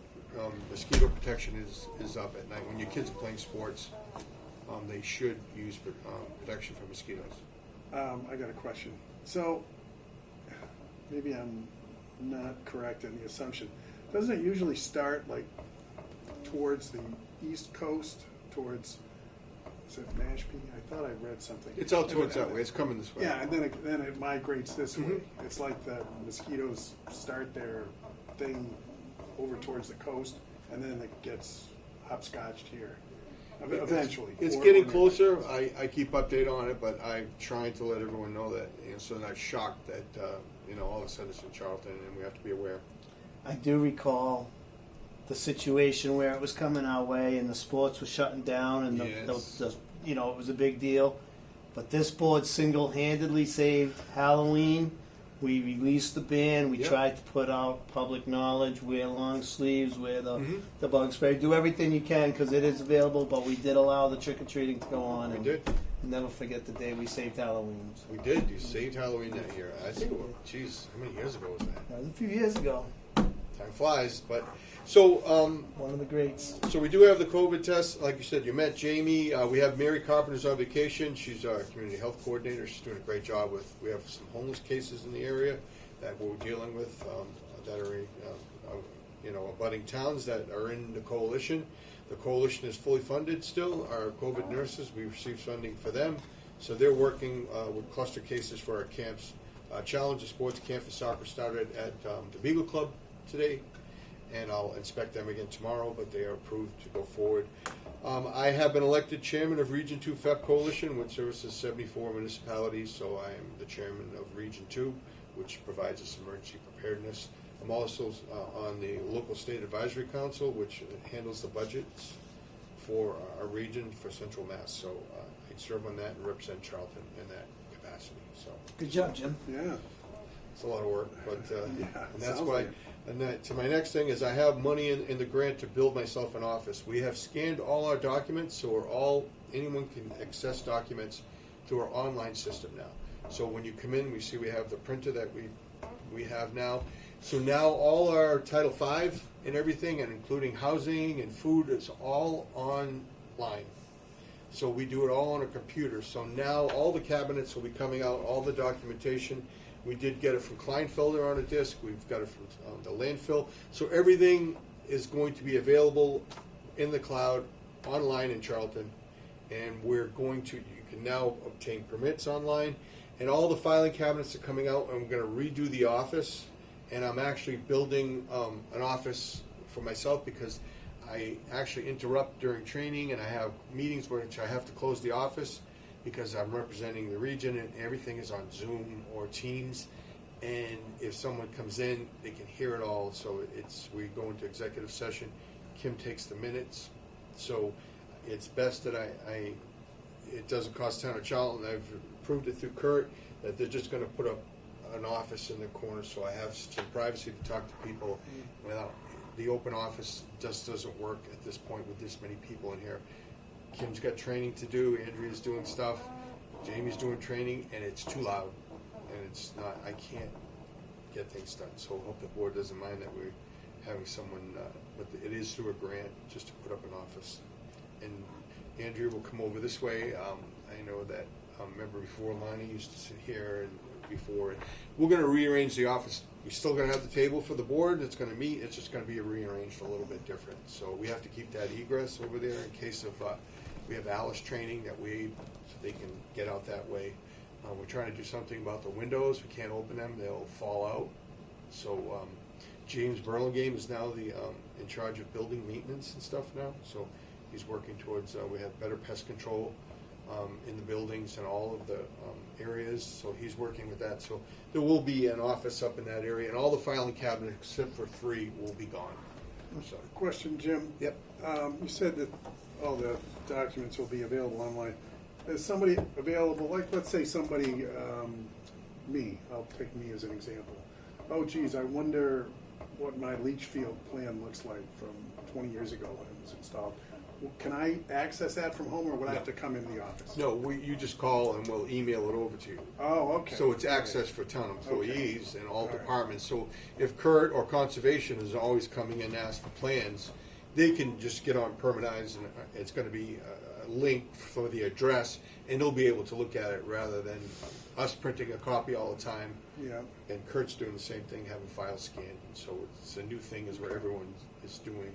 mosquito protection is up at night when your kids are playing sports. They should use protection for mosquitoes. I got a question. So, maybe I'm not correct in the assumption. Doesn't it usually start like towards the east coast, towards, is it Mashpee? I thought I read something. It's out towards that way. It's coming this way. Yeah, and then it migrates this way. It's like the mosquitoes start their thing over towards the coast, and then it gets hopscotched here. Eventually. It's Or- getting or- closer. I keep update on it, but I'm trying to let everyone know that, you know, so they're not shocked that, you know, all of a sudden it's in Charlton and we have to be aware. I do recall the situation where it was coming our way and the sports were shutting down and Yes. the you know, it was a big deal. But this board single-handedly saved Halloween. We released the ban. We Yep. tried to put out public knowledge, wear long sleeves, wear Mhm. the bug spray. Do everything you can because it is available, but we did allow the trick-or-treating to go on. We And did. never forget the day we saved Halloween. We did. You saved Halloween that year. I think, geez, how many years ago was that? That was a few years ago. Time flies. But so, One of the greats. so we do have the COVID test. Like you said, you met Jamie. We have Mary Carpenter's on vacation. She's our community health coordinator. She's doing a great job with. We have some homeless cases in the area that we're dealing with that are, you know, abutting towns that are in the coalition. The coalition is fully funded still. Our COVID nurses, we received funding for them, so they're working with cluster cases for our camps. Challenger Sports Camp for soccer started at the Beagle Club today, and I'll inspect them again tomorrow, but they are approved to go forward. I have been elected chairman of Region 2 FEP Coalition, which services 74 municipalities, so I am the chairman of Region 2, which provides us emergency preparedness. I'm also on the local state advisory council, which handles the budgets for our region for Central Mass. So I serve on that and represent Charlton in that capacity. So Good job, Jim. Yeah. it's a lot of work, but Yeah, and that's sounds why. like it. And that, to my next thing is I have money in the grant to build myself an office. We have scanned all our documents, so anyone can access documents through our online system now. So when you come in, we see we have the printer that we have now. So now all our Title V and everything, and including housing and food, is all online. So we do it all on a computer. So now all the cabinets will be coming out, all the documentation. We did get it from Kleinfelder on a disc. We've got it from the landfill. So everything is going to be available in the cloud, online in Charlton. And we're going to, you can now obtain permits online. And all the filing cabinets are coming out, and we're going to redo the office. And I'm actually building an office for myself because I actually interrupt during training, and I have meetings which I have to close the office because I'm representing the region, and everything is on Zoom or Teams. And if someone comes in, they can hear it all. So we go into executive session. Kim takes the minutes. So it's best that it doesn't cost town of Charlton. I've proved it through Kurt that they're just going to put up an office in the corner, so I have some privacy to talk to people without. The open office just doesn't work at this point with this many people in here. Kim's got training to do, Andrea's doing stuff, Jamie's doing training, and it's too loud. And it's not, I can't get things done. So I hope the board doesn't mind that we're having someone, but it is through a grant just to put up an office. And Andrea will come over this way. I know that, remember before Lonnie used to sit here and before. We're going to rearrange the office. We're still going to have the table for the board that's going to meet. It's just going to be rearranged a little bit different. So we have to keep that egress over there in case of, we have Alice training that so they can get out that way. We're trying to do something about the windows. We can't open them. They'll fall out. So James Burlingame is now in charge of building maintenance and stuff now. So he's working towards, we have better pest control in the buildings and all of the areas. So he's working with that. So there will be an office up in that area, and all the filing cabinets except for 3 will be gone. So, Question, Jim. yep. You said that all the documents will be available online. Is somebody available, like, let's say somebody, me, I'll take me as an example. Oh, geez, I wonder what my leach field plan looks like from 20 years ago when it was installed. Can I access that from home, or would I have to come into the office? No, you just call and we'll email it over to you. Oh, okay. So it's access for town employees and all All right. departments. So if Kurt or Conservation is always coming in and asking for plans, they can just get on Permatize, and it's going to be a link for the address, and they'll be able to look at it rather than us printing a copy all the time. Yeah. And Kurt's doing the same thing, having files scanned. So it's a new thing is where everyone is doing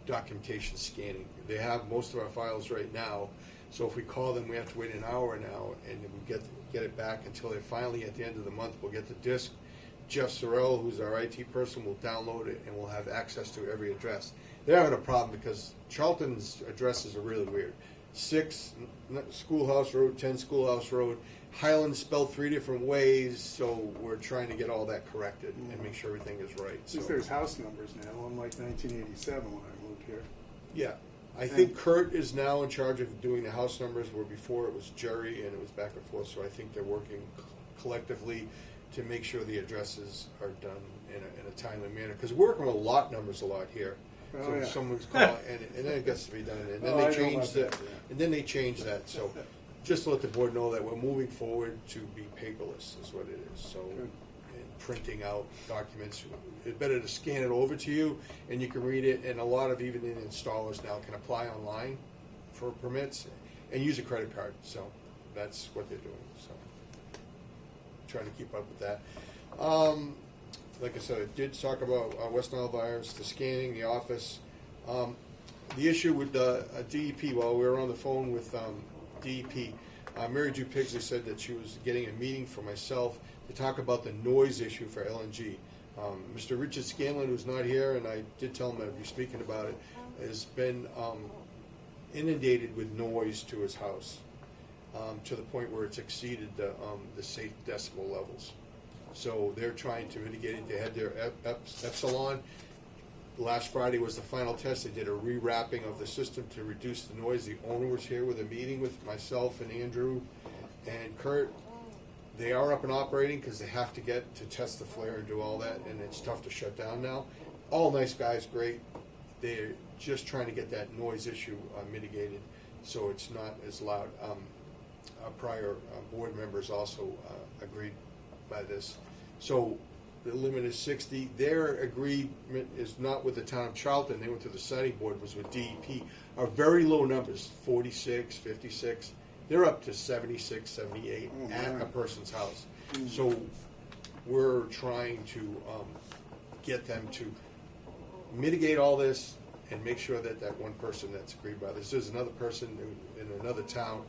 documentation scanning. They have most of our files right now, so if we call them, we have to wait an hour now, and we get it back until they finally, at the end of the month, we'll get the disc. Jeff Sorrell, who's our IT person, will download it, and we'll have access to every address. They're having a problem because Charlton's addresses are really weird. 6 Schoolhouse Road, 10 Schoolhouse Road, Highland spelled 3 different ways, so we're trying to get all that corrected and make sure everything is right. Since So, there's house numbers now, unlike 1987 when I moved here. yeah, I think Kurt is now in charge of doing the house numbers, where before it was Jerry and it was back and forth. So I think they're working collectively to make sure the addresses are done in a timely manner. Because we're working with lot numbers a lot here. Oh, So yeah. if someone's calling, and then it gets to be done, and then Oh, I know they change about that, that, yeah. and then they change that. So just to let the board know that we're moving forward to be paperless is what it is. So Good. and printing out documents, it's better to scan it over to you and you can read it. And a lot of even the installers now can apply online for permits and use a credit card. So that's what they're doing. So trying to keep up with that. Like I said, I did talk about West Nile virus, the scanning, the office. The issue with the DEP, while we were on the phone with DEP, Mary Jo Pigsley said that she was getting a meeting for myself to talk about the noise issue for LNG. Mr. Richard Scanlon, who's not here, and I did tell him I'd be speaking about it, has been inundated with noise to his house to the point where it's exceeded the safe decibel levels. So they're trying to mitigate it. They had their Epsilon. Last Friday was the final test. They did a rewrapping of the system to reduce the noise. The owner was here with a meeting with myself and Andrew and Kurt. They are up and operating because they have to get to test the flare and do all that, and it's tough to shut down now. All nice guys, great. They're just trying to get that noise issue mitigated so it's not as loud. Our prior board members also agreed by this. So the limit is 60. Their agreement is not with the town of Charlton. They went to the siting board, was with DEP. Are very low numbers, 46, 56. They're up to 76, 78 at a person's house. So we're trying to get them to mitigate all this and make sure that that one person that's agreed by this. There's another person in another town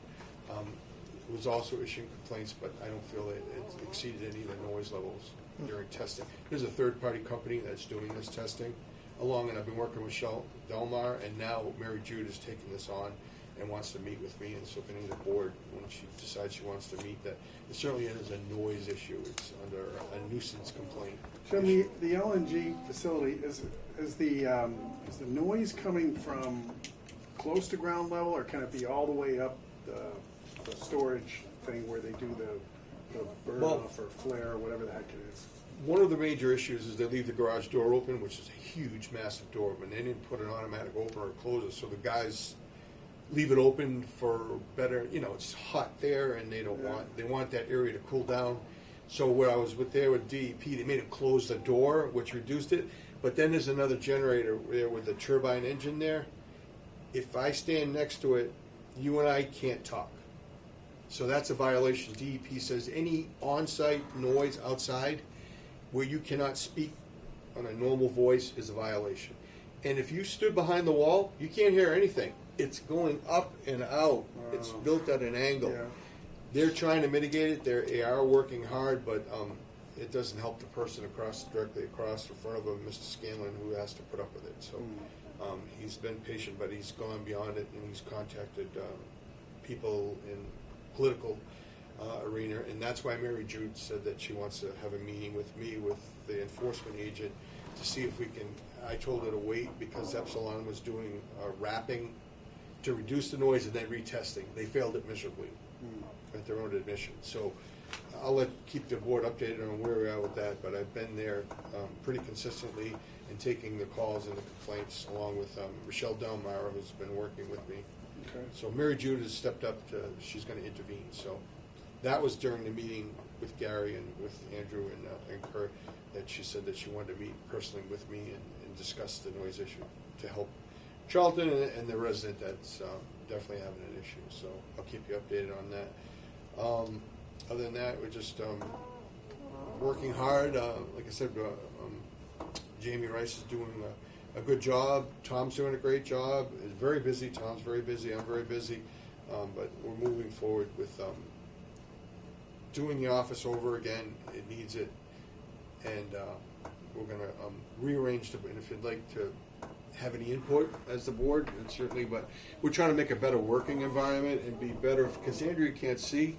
who's also issuing complaints, but I don't feel that it exceeded any of the noise levels during testing. There's a third-party company that's doing this testing. along, and I've been working with Michelle Delmar, and now Mary Jude is taking this on and wants to meet with me, and so if any of the board, when she decides she wants to meet, that it certainly is a noise issue. It's under a nuisance complaint. Jim, the LNG facility, is the noise coming from close to ground level, or can it be all the way up the storage thing where they do the burn Well- off or flare or whatever the heck it is? One of the major issues is they leave the garage door open, which is a huge, massive door, but they didn't put an automatic opener or closer, so the guys leave it open for better, it's hot there, and they want that area to cool down. So where I was there with DEP, they made them close the door, which reduced it, but then there's another generator there with the turbine engine there. If I stand next to it, you and I can't talk. So that's a violation. DEP says any on-site noise outside where you cannot speak on a normal voice is a violation. And if you stood behind the wall, you can't hear anything. It's going up and out. It's built at an angle. Yeah. They're trying to mitigate it. They are working hard, but it doesn't help the person directly across in front of them, Mr. Scanlon, who has to put up with it. So he's been patient, but he's gone beyond it, and he's contacted people in political arena, and that's why Mary Jude said that she wants to have a meeting with me, with the enforcement agent, to see if we can. I told her to wait because Epsilon was doing wrapping to reduce the noise and then retesting. They failed it miserably at their own admission. So I'll keep the board updated on where we are with that, but I've been there pretty consistently and taking the calls and the complaints, along with Michelle Delmar, who's been working with me. Okay. So Mary Jude has stepped up she's going to intervene. So that was during the meeting with Gary and with Andrew and Kurt, that she said that she wanted to meet personally with me and discuss the noise issue to help Charlton and the resident that's definitely having an issue. So I'll keep you updated on that. Other than that, we're just working hard. Like I said, Jamie Rice is doing a good job. Tom's doing a great job. He's very busy. Tom's very busy. I'm very busy. But we're moving forward with doing the office over again. It needs it. And we're going to rearrange the, and if you'd like to have any input as the board, and certainly, but we're trying to make a better working environment and be better, because Andrea can't see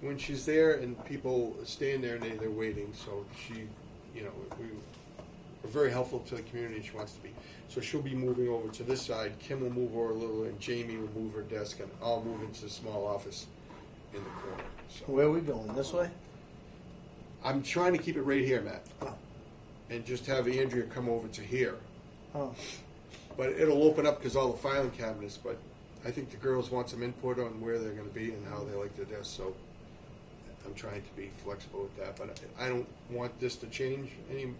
when she's there, and people stand there and they're waiting. So she, we're very helpful to the community, and she wants to be. So she'll be moving over to this side. Kim will move over a little, and Jamie will move her desk, and I'll move into the small office in the corner. So Where are we going? This way? I'm trying to keep it right here, Matt, Oh. and just have Andrea come over to here. Oh. But it'll open up because all the filing cabinets, but I think the girls want some input on where they're going to be and how they like their desks, so I'm trying to be flexible with that. But I don't want this to change any.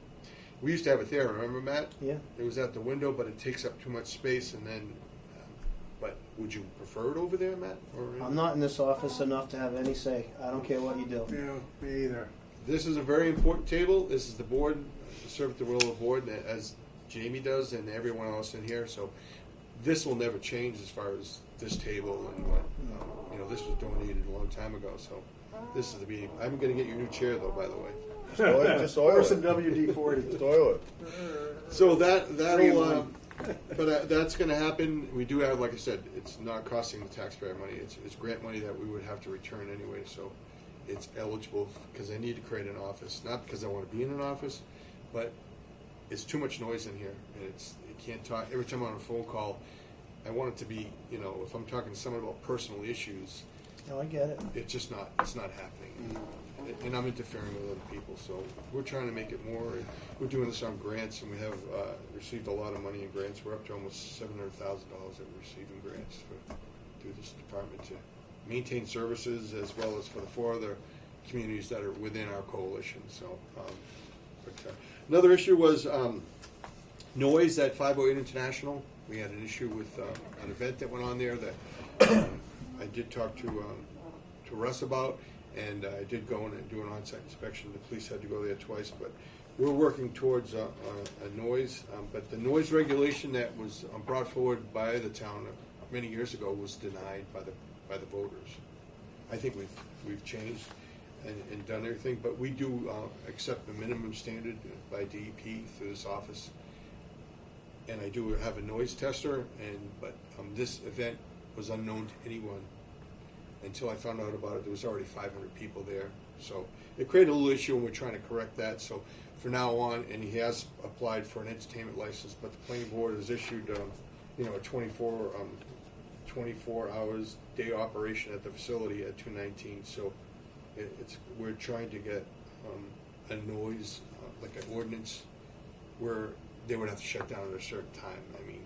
We used to have it there, remember, Matt? Yeah. It was at the window, but it takes up too much space, and then, but would you prefer it over there, Matt? Or I'm not in this office enough to have any say. I don't care what you do. Yeah, me either. This is a very important table. This is the board, to serve at the will of the board, as Jamie does and everyone else in here. So this will never change as far as this table and what, this was donated a long time ago. So this is the meeting. I'm going to get you a new chair, though, by the way. Just oil Or it. some WD-40. Just oil it. So that'll, 3-in-1. but that's going to happen. We do have, like I said, it's not costing the taxpayer money. It's grant money that we would have to return anyway. So it's eligible because I need to create an office, not because I want to be in an office, but it's too much noise in here, and you can't talk. Every time I'm on a phone call, I want it to be, if I'm talking to someone about personal issues, No, I get it. it's not happening. And I'm interfering with other people, so we're trying to make it more. We're doing this on grants, and we have received a lot of money in grants. We're up to almost $700,000 that we're receiving grants through this department to maintain services, as well as for the 4 other communities that are within our coalition. So, another issue was noise at 508 International. We had an issue with an event that went on there that I did talk to Russ about, and I did go in and do an on-site inspection. The police had to go there twice, but we're working towards a noise. But the noise regulation that was brought forward by the town many years ago was denied by the voters. I think we've changed and done everything, but we do accept the minimum standard by DEP through this office. and I do have a noise tester, but this event was unknown to anyone until I found out about it. There was already 500 people there, so it created a little issue, and we're trying to correct that. So for now on, and he has applied for an entertainment license, but the planning board has issued, a 24 hours day operation at the facility at 219. So we're trying to get a noise, like an ordinance, where they would have to shut down at a certain time. I mean,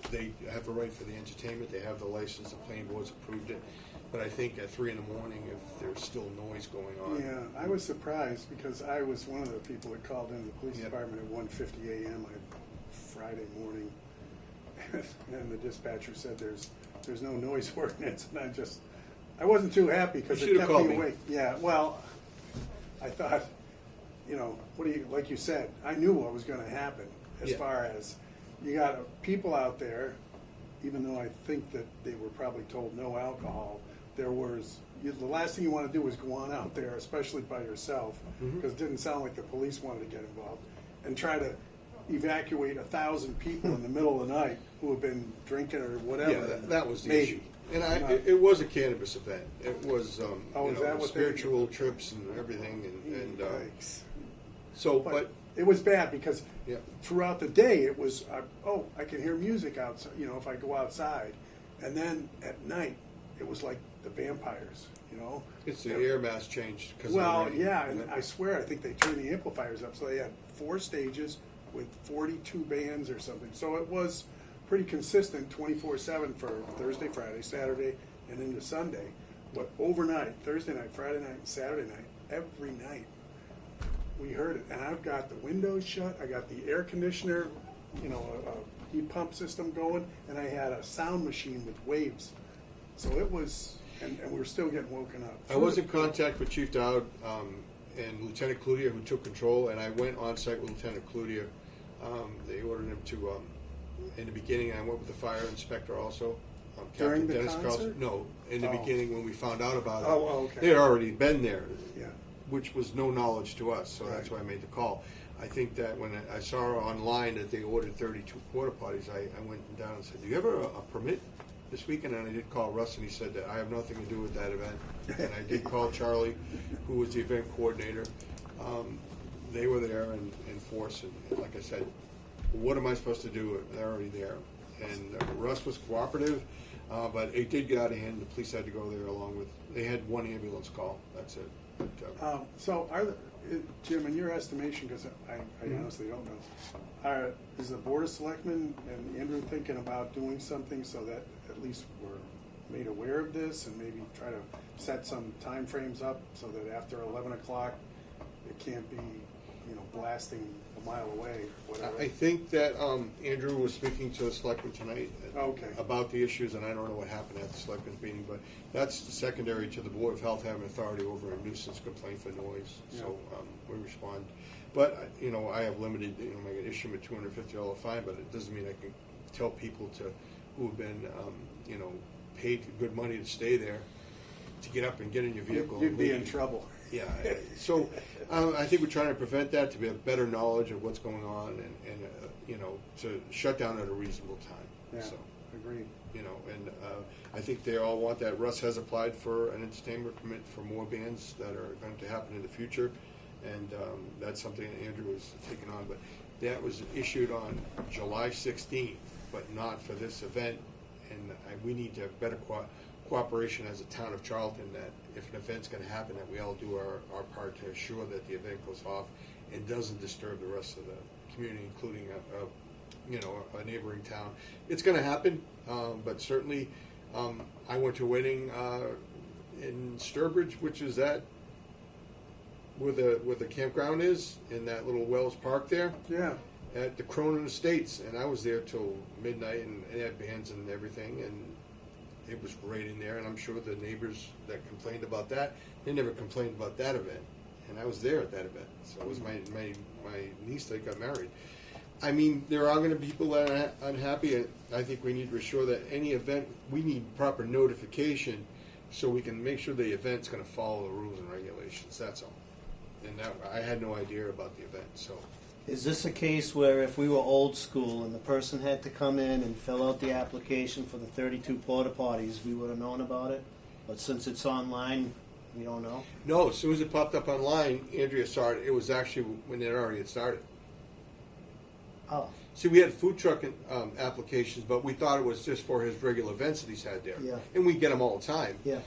they have a right for the entertainment, they have the license, the planning board's approved it, but I think at 3 in the morning, if there's still noise going on. Yeah, I was surprised because I was one of the people that called into the police Yep. department at 1:50 a.m. on Friday morning, and the dispatcher said there's no noise ordinance, and I wasn't too happy because You it should've kept called me me. awake. Yeah, well, I thought, like you said, I knew what was going to happen as Yeah. far as you got people out there, even though I think that they were probably told no alcohol, the last thing you want to do is go on out there, especially by yourself, because it didn't sound like the police wanted to get involved, and try to evacuate 1,000 people in the middle of the night who have been drinking or whatever. Yeah, that was the Maybe. issue. And Not- it was a cannabis event. It was, is that what they- spiritual trips and everything, and Yikes. so, But but, it was bad because yeah. throughout the day it was, I can hear music outside, if I go outside. And then at night, it was like the vampires, It's the air mass changed because Well, yeah, and I swear, I think they turned the amplifiers up, so they had 4 stages with 42 bands or something. So it was pretty consistent 24/7 for Thursday, Friday, Saturday, and into Sunday. But overnight, Thursday night, Friday night, and Saturday night, every night, we heard it. And I've got the windows shut, I got the air conditioner, a heat pump system going, and I had a sound machine with waves. So it was, and we were still getting woken up. I was in contact with Chief Dowd and Lieutenant Cloutier, who took control, and I went on site with Lieutenant Cloutier. They ordered him to, in the beginning, I went with the fire inspector also. During Captain the Dennis concert? Carlson. No, in the Oh. beginning when we found out about it. Oh, okay. They had already been there, Yeah. which was no knowledge to us, so that's why Right. I made the call. I think that when I saw online that they ordered 32 porta potties, I went down and said, do you have a permit this weekend? And I did call Russ, and he said that I have nothing to do with that event. And I did call Charlie, who was the event coordinator. They were there in force, and like I said, what am I supposed to do? They're already there. And Russ was cooperative, but it did get out of hand. The police had to go there they had 1 ambulance call, that's it. But, So Jim, in your estimation, because I honestly don't know, is the Board of Selectmen and Andrew thinking about doing something so that at least we're made aware of this and maybe try to set some time frames up so that after 11 o'clock, it can't be, blasting a mile away, whatever? I think that Andrew was speaking to the selectmen tonight Okay. about the issues, and I don't know what happened at the selectmen's meeting, but that's secondary to the Board of Health having authority over a nuisance complaint for noise. So we respond. But I have limited. I can issue them a $250 fine, but it doesn't mean I can tell people who have been paid good money to stay there to get up and get in your vehicle. You'd and be leave. in trouble. Yeah, so I think we're trying to prevent that, to be a better knowledge of what's going on, and to shut down at a reasonable time. Yeah, So, agreed. and I think they all want that. Russ has applied for an entertainment permit for more bands that are going to happen in the future, and that's something that Andrew is taking on. But that was issued on July 16th, but not for this event, and we need to have better cooperation as a town of Charlton, that if an event's going to happen, that we all do our part to assure that the event goes off and doesn't disturb the rest of the community, including a neighboring town. It's going to happen, but certainly I went to a wedding in Sturbridge, which is where the campground is, in that little Wells Park there, Yeah. at the Cronin Estates, and I was there till midnight, and they had bands and everything, and it was great in there. And I'm sure the neighbors that complained about that, they never complained about that event, and I was there at that event. So it was my niece that got married. I mean, there are going to be people that are unhappy, and I think we need to assure that any event, we need proper notification so we can make sure the event's going to follow the rules and regulations. That's all. And I had no idea about the event, so. Is this a case where if we were old school and the person had to come in and fill out the application for the 32 porta potties, we would have known about it? But since it's online, we don't know? No, as soon as it popped up online, Andrea saw it. It was actually when it already had started. Oh, See, we had food truck applications, but we thought it was just for his regular events that he's had there. Yeah. And we get them all the time. yeah.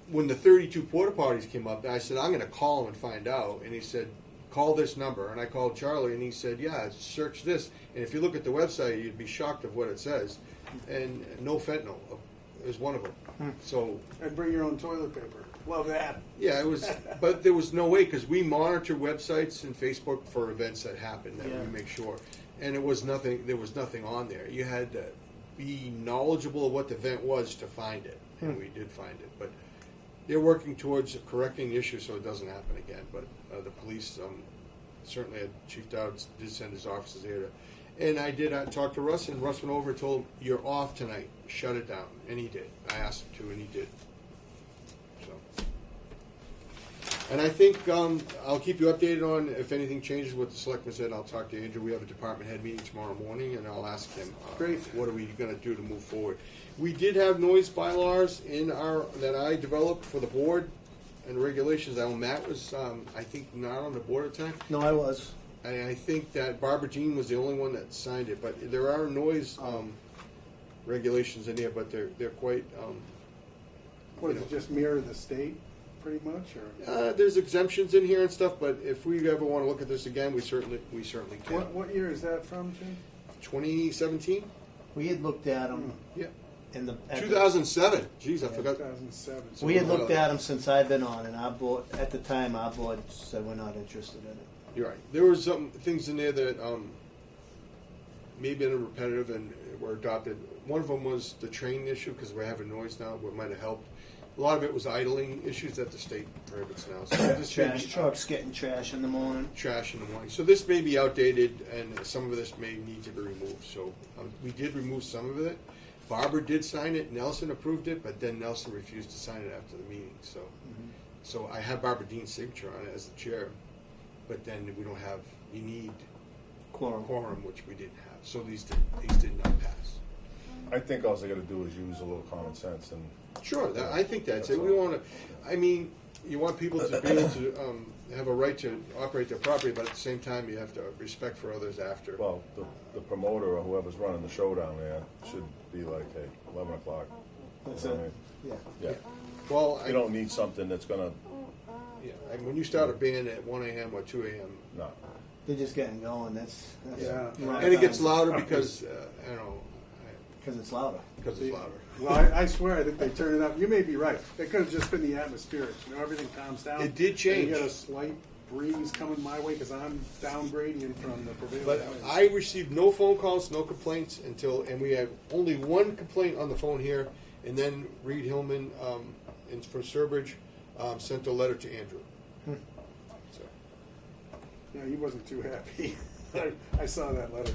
When the 32 porta potties came up, I said, I'm going to call him and find out. And he said, call this number. And I called Charlie, and he said, yeah, search this. And if you look at the website, you'd be shocked of what it says. And no fentanyl is one of them. So, And bring your own toilet paper. Love that. yeah, it was, but there was no way, because we monitor websites and Facebook for events that happen, that Yeah. we make sure. And there was nothing on there. You had to be knowledgeable of what the event was to find it, and we did find it. But they're working towards correcting the issue so it doesn't happen again. But the police, certainly Chief Dowd did send his officers there to, and I did talk to Russ, and Russ went over and told him, you're off tonight, shut it down. And he did. I asked him to, and he did. So. And I think I'll keep you updated on if anything changes with the selectmen said. I'll talk to Andrew. We have a department head meeting tomorrow morning, and I'll ask him, Great. what are we going to do to move forward? We did have noise bylaws in that I developed for the board and regulations. Matt was, I think, not on the board at the time. No, I was. And I think that Barbara Jean was the only one that signed it. But there are noise regulations in there, but they're quite. What, does it just mirror the state, pretty much, or? There's exemptions in here and stuff, but if we ever want to look at this again, we certainly can. What year is that from, Jim? 2017? We had looked at them Yeah. in the. 2007. Jeez, I forgot. 2007. We had looked at them since I've been on, and our board, at the time, our board said we're not interested in it. You're right. There were some things in there that may have been repetitive and were adopted. One of them was the train issue, because we're having noise now, what might have helped. A lot of it was idling issues that the state prohibits now. So this may Trash be- trucks getting trash in the morning. trash in the morning. So this may be outdated, and some of this may need to be removed. So we did remove some of it. Barbara did sign it. Nelson approved it, but then Nelson refused to sign it after the meeting. So, so I have Barbara Dean's signature on it as the chair, but then we don't have. You need quorum, which we didn't have. So these did not pass. I think all they gotta do is use a little common sense and. Sure, I think that's it. That's We all. want to. I mean, you want people to be able to have a right to operate their property, but at the same time, you have to respect for others after. Well, the promoter or whoever's running the show down there should be like, hey, 11 o'clock. That's You know it. what I Yeah. mean? Well, You don't need something that's gonna, yeah, and when you start a band at 1 a.m. or 2 a.m., no. They're just getting going. That's Yeah. and it gets louder because you know, because it's louder. because it's louder. Well, I swear, I think they turn it up. You may be right. It could have just been the atmospheric. You know, everything calms down. It did change. And you get a slight breeze coming my way because I'm down gradient from the prevailing But winds. I received no phone calls, no complaints and we had only one complaint on the phone here, and then Reed Hillman from Sturbridge sent a letter to Andrew. So. Yeah, he wasn't too happy. I saw that letter.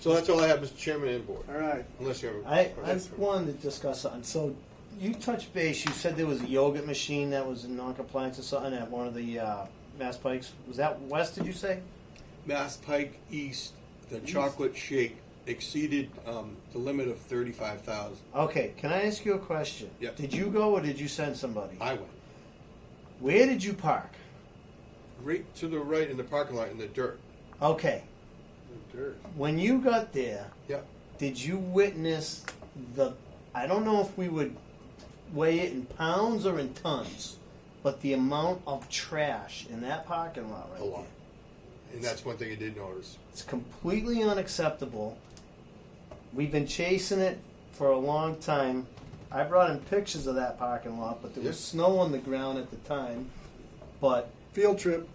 So that's all I have, Mr. Chairman and Board. All right. Unless you have a I question. wanted to discuss something. So you touched base. You said there was a yogurt machine that was in non-compliance or something at one of the Mass Pikes. Was that west? Did you say? Mass Pike East, the chocolate shake exceeded the limit of 35,000. Okay. Can I ask you a question? Yep. Did you go or did you send somebody? I went Where did you park? right to the right in the parking lot in the dirt. Okay. Dirt. When you got there, Yep. did you witness the? I don't know if we would weigh it in pounds or in tons, but the amount of trash in that parking lot right A lot. there. And that's one thing I did notice. It's completely unacceptable. We've been chasing it for a long time. I brought in pictures of that parking lot, but there was Yes. snow on the ground at the time. But Field trip.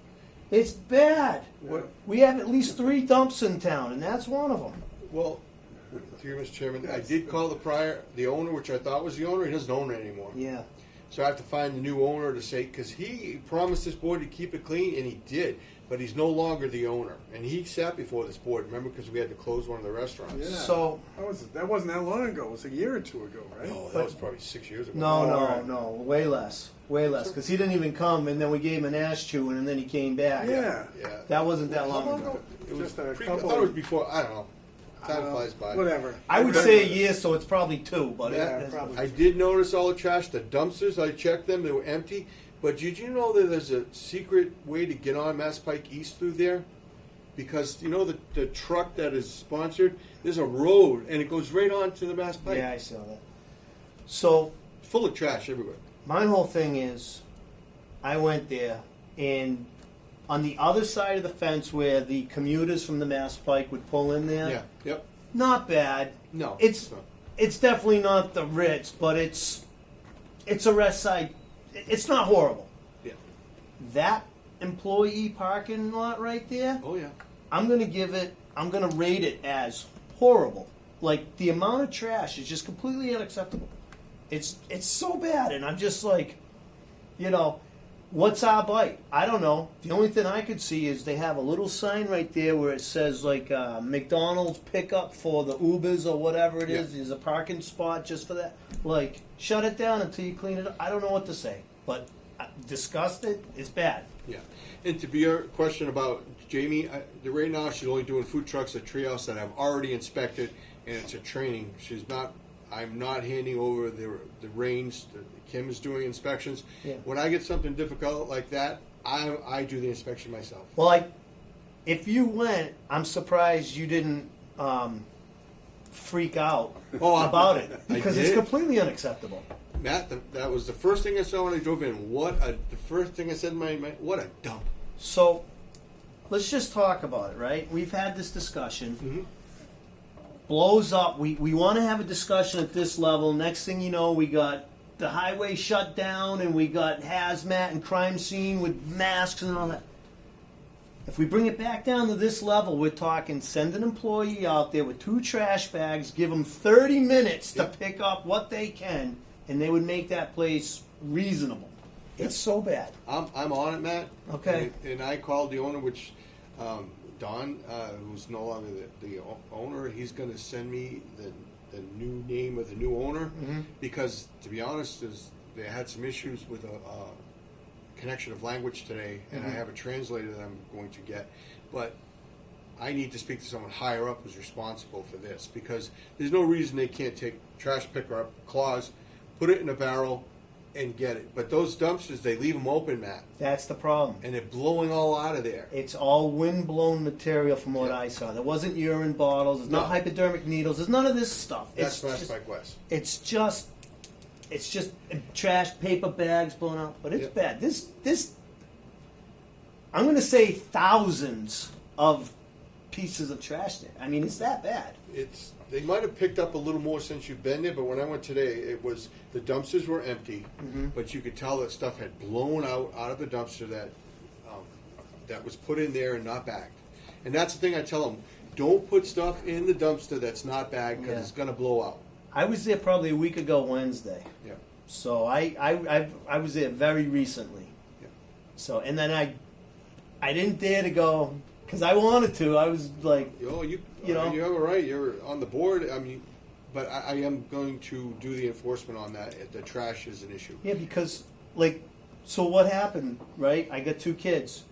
it's bad. What? We have at least 3 dumps in town, and that's one of them. Well, through you, Mr. Chairman, I did call the owner, which I thought was the owner. He doesn't own it anymore. Yeah. So I have to find the new owner to say, because he promised this board to keep it clean, and he did. but he's no longer the owner. And he sat before this board, remember, because we had to close one of the restaurants. Yeah. So- that wasn't that long ago. It was a year or two ago, right? Oh, that was probably 6 years ago. No, way less, because he didn't even come, and then we gave him an ash chewing, and then he came back. Yeah. Yeah. That wasn't that How long long ago. ago? It was Just a I couple. thought it was before, I don't know. Time flies by. Whatever. I would say a year, so it's probably 2, but Yeah, it, probably. I did notice all the trash, the dumpsters, I checked them, they were empty. But did you know that there's a secret way to get on Mass Pike East through there? Because, you know, the truck that is sponsored, there's a road, and it goes right on to the Mass Pike. yeah, I saw that. So Full of trash everywhere. my whole thing is, I went there, and on the other side of the fence where the commuters from the Mass Pike would pull in there, Yeah, yep. not bad. No. It's not. it's definitely not the Ritz, but it's a rest side. It's not horrible. Yeah. That employee parking lot right there, Oh, yeah. I'm gonna rate it as horrible. Like the amount of trash is just completely unacceptable. It's so bad, and I'm just like, you know, what's our bite? I don't know. The only thing I could see is they have a little sign right there where it says like McDonald's pickup for the Ubers or whatever it is. Yeah. There's a parking spot just for that. Like, shut it down until you clean it up. I don't know what to say, but disgusted is bad. Yeah. And to be your question about Jamie, right now she's only doing food trucks at Treehouse that I've already inspected, and it's a training. I'm not handing over the reins. Kim is doing inspections. Yeah. When I get something difficult like that, I do the inspection myself. Well, if you went, I'm surprised you didn't freak out about it I because it's did. completely unacceptable. Matt, that was the first thing I saw when I drove in. The first thing I said in my mind, what a dump. So, let's just talk about it, right? We've had this discussion. Mhm. Blows up. We want to have a discussion at this level. Next thing you know, we got the highway shut down and we got hazmat and crime scene with masks and all that. If we bring it back down to this level, we're talking send an employee out there with 2 trash bags, give them 30 minutes to Yep. pick up what they can, and they would make that place reasonable. It's so bad. I'm on it, Matt. Okay. And I called the owner, which Don, who's no longer the owner, he's going to send me the new name of the new owner because, to be honest, they had some issues with a connection of language today, and I have a translator that I'm going to get. But I need to speak to someone higher up who's responsible for this because there's no reason they can't take trash picker up claws, put it in a barrel, and get it. But those dumpsters, they leave them open, Matt, That's the problem. and they're blowing all out of there. It's all wind-blown material from what Yeah. I saw. There wasn't urine bottles. There's not No. hypodermic needles. There's none of this stuff. That's Mass just, Pike West. it's just trash, paper bags blown out. But it's Yep. bad. This. I'm going to say thousands of pieces of trash there. I mean, it's that bad. They might have picked up a little more since you've been there, but when I went today, it was the dumpsters were empty, but you could tell that stuff had blown out of the dumpster that was put in there and not bagged. And that's the thing I tell them: don't put stuff in the dumpster that's not bagged because Yeah. it's going to blow out. I was there probably a week ago Wednesday. Yeah. So I was there very recently. Yeah. So and then I didn't dare to go because I wanted to. I was like, You You know? you have a right. You're on the board. I mean, but I am going to do the enforcement on that. The trash is an issue. yeah, because so what happened, right? I got 2 kids.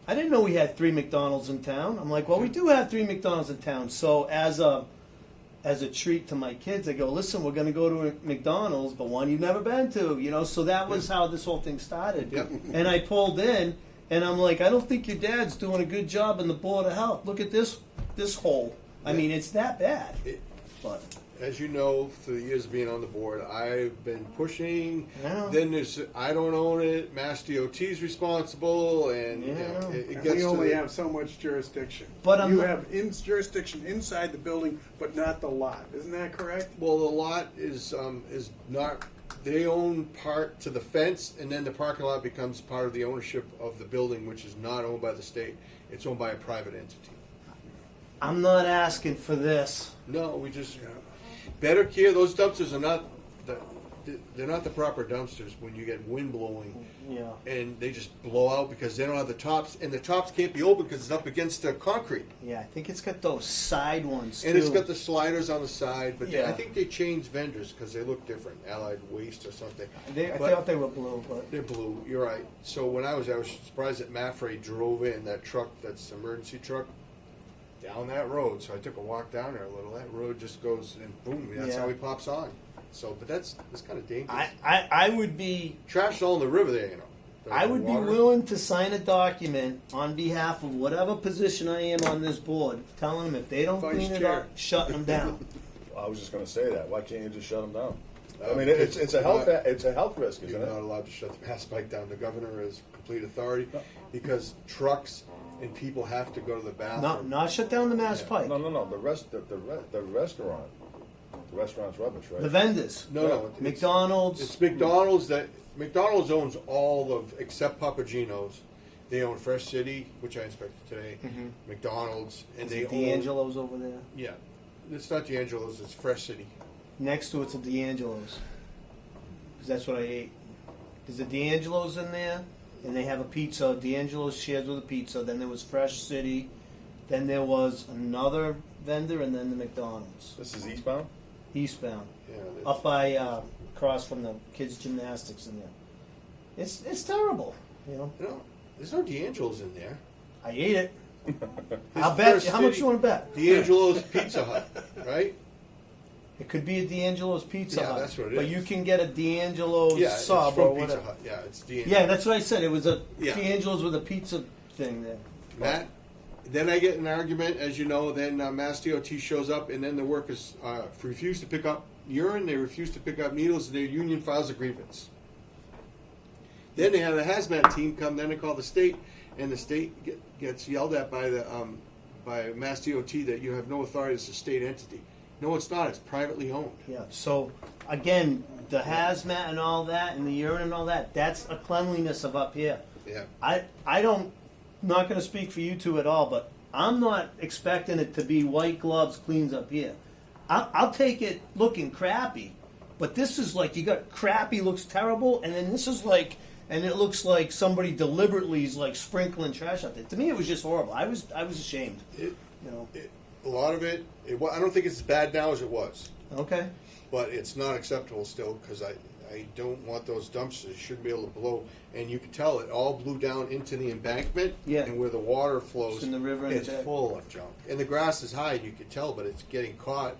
I didn't know we had 3 McDonald's in town. I'm like, well, we do have 3 McDonald's in town. So as a treat to my kids, I go, listen, we're going to go to a McDonald's, but one you've never been to, you know. So that was how this whole thing started. Yep. And I pulled in, and I'm like, I don't think your dad's doing a good job in the Board of Health. Look at this hole. I mean, it's that bad. But As you know, through the years of being on the board, I've been pushing. I know. Then there's I don't own it. Mass DOT's responsible, and Yeah, I know. it And gets we to only the- have so much jurisdiction. But I'm you not- have jurisdiction inside the building, but not the lot. Isn't that correct? Well, the lot is not. They own part to the fence, and then the parking lot becomes part of the ownership of the building, which is not owned by the state. It's owned by a private entity. I'm not asking for this. No, we just Yeah. better care. Those dumpsters are not. they're not the proper dumpsters when you get wind blowing Yeah. and they just blow out because they don't have the tops, and the tops can't be open because it's up against the concrete. Yeah, I think it's got those side ones too. And it's got the sliders on the side, but Yeah. I think they changed vendors because they look different, Allied Waste or something. I But- thought they were blue, but They're blue. You're right. So when I was surprised that Maffrey drove in that truck, that's an emergency truck, down that road. So I took a walk down there a little. That road just goes and boom. That's Yeah. how he pops on. So, but that's kind of dangerous. I would be Trash all in the river there, The I would be water. willing to sign a document on behalf of whatever position I am on this board, telling them if they don't Vice clean it chair. up, shutting them down. I was just going to say that. Why can't you just shut them down? I mean, Because it's a health risk, isn't You're it? not allowed to shut the Mass Pike down. The governor has complete authority because trucks and people have to go to the bathroom. Not shut down the Mass Yeah. Pike. No. The restaurant. The restaurant's rubbish, right? The vendors. No, it's- McDonald's. It's McDonald's McDonald's owns all of except Papagino's. They own Fresh City, which I inspected today. Mhm. McDonald's, and Is they it own. D'Angelo's over there. Yeah, it's not D'Angelo's. It's Fresh City. Next to it's a D'Angelo's. Because that's what I ate. There's a D'Angelo's in there, and they have a pizza. D'Angelo's shares with a pizza. Then there was Fresh City. Then there was another vendor, and then the McDonald's. This is eastbound? Eastbound. Yeah, that's- Up by, across from the kids' gymnastics in there. It's terrible, you know. No, there's no D'Angelo's in there. I ate it. It's I'll bet Fresh you. How much City. you want to bet? D'Angelo's Pizza Hut, right? It could be a D'Angelo's Pizza Yeah, Hut. that's what it But is. you can get a D'Angelo's Yeah, it's sub from or Pizza whatever. Hut. Yeah, it's D'Angelo's. Yeah, that's what I said. It was a Yeah. D'Angelo's with a pizza thing there. Matt, then I get an argument, as you know, then Mass DOT shows up, and then the workers refuse to pick up urine, they refuse to pick up needles, and their union files a grievance. Then they have a hazmat team come, then they call the state, and the state gets yelled at by Mass DOT that you have no authority as a state entity. No, it's not. It's privately owned. Yeah. So again, the hazmat and all that, and the urine and all that, that's a cleanliness of up here. Yeah. I don't, not going to speak for you two at all, but I'm not expecting it to be white gloves cleans up here. I'll take it looking crappy, but this is like you got crappy looks terrible, and then this is like, and it looks like somebody deliberately is like sprinkling trash out there. To me, it was just horrible. I was ashamed. It, You know. a lot of it, I don't think it's as bad now as it was. Okay. But it's not acceptable still because I don't want those dumpsters. You shouldn't be able to blow, and you can tell it all blew down into the embankment. Yeah. And where the water flows, It's in the river and it's back. full of junk. And the grass is high, and you can tell, but it's getting caught.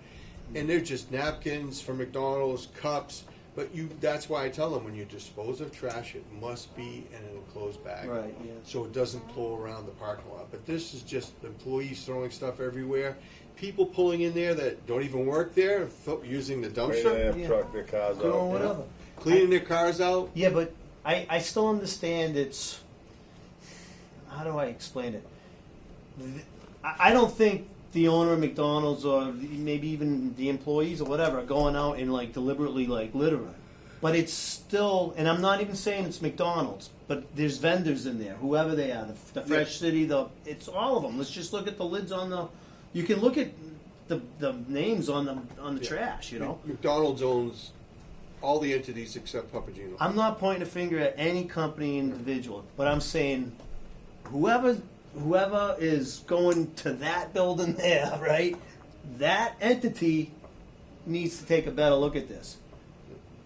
And they're just napkins from McDonald's, cups. But that's why I tell them when you dispose of trash, it must be in an enclosed bag. Right. Yeah. So it doesn't blow around the parking lot. But this is just employees throwing stuff everywhere. People pulling in there that don't even work there, using the Right, dumpster, they have Yeah. truck their cars Doing out. whatever. cleaning their cars out. Yeah, but I still understand it's. How do I explain it? I don't think the owner of McDonald's or maybe even the employees or whatever are going out and like deliberately like littering. But it's still, and I'm not even saying it's McDonald's, but there's vendors in there, whoever they are, the Fresh City, it's all of them. Let's just look at the lids on the. You can look at the names on the trash, you know. McDonald's owns all the entities except Papagino. I'm not pointing a finger at any company individual, but I'm saying whoever is going to that building there, right? That entity needs to take a better look at this.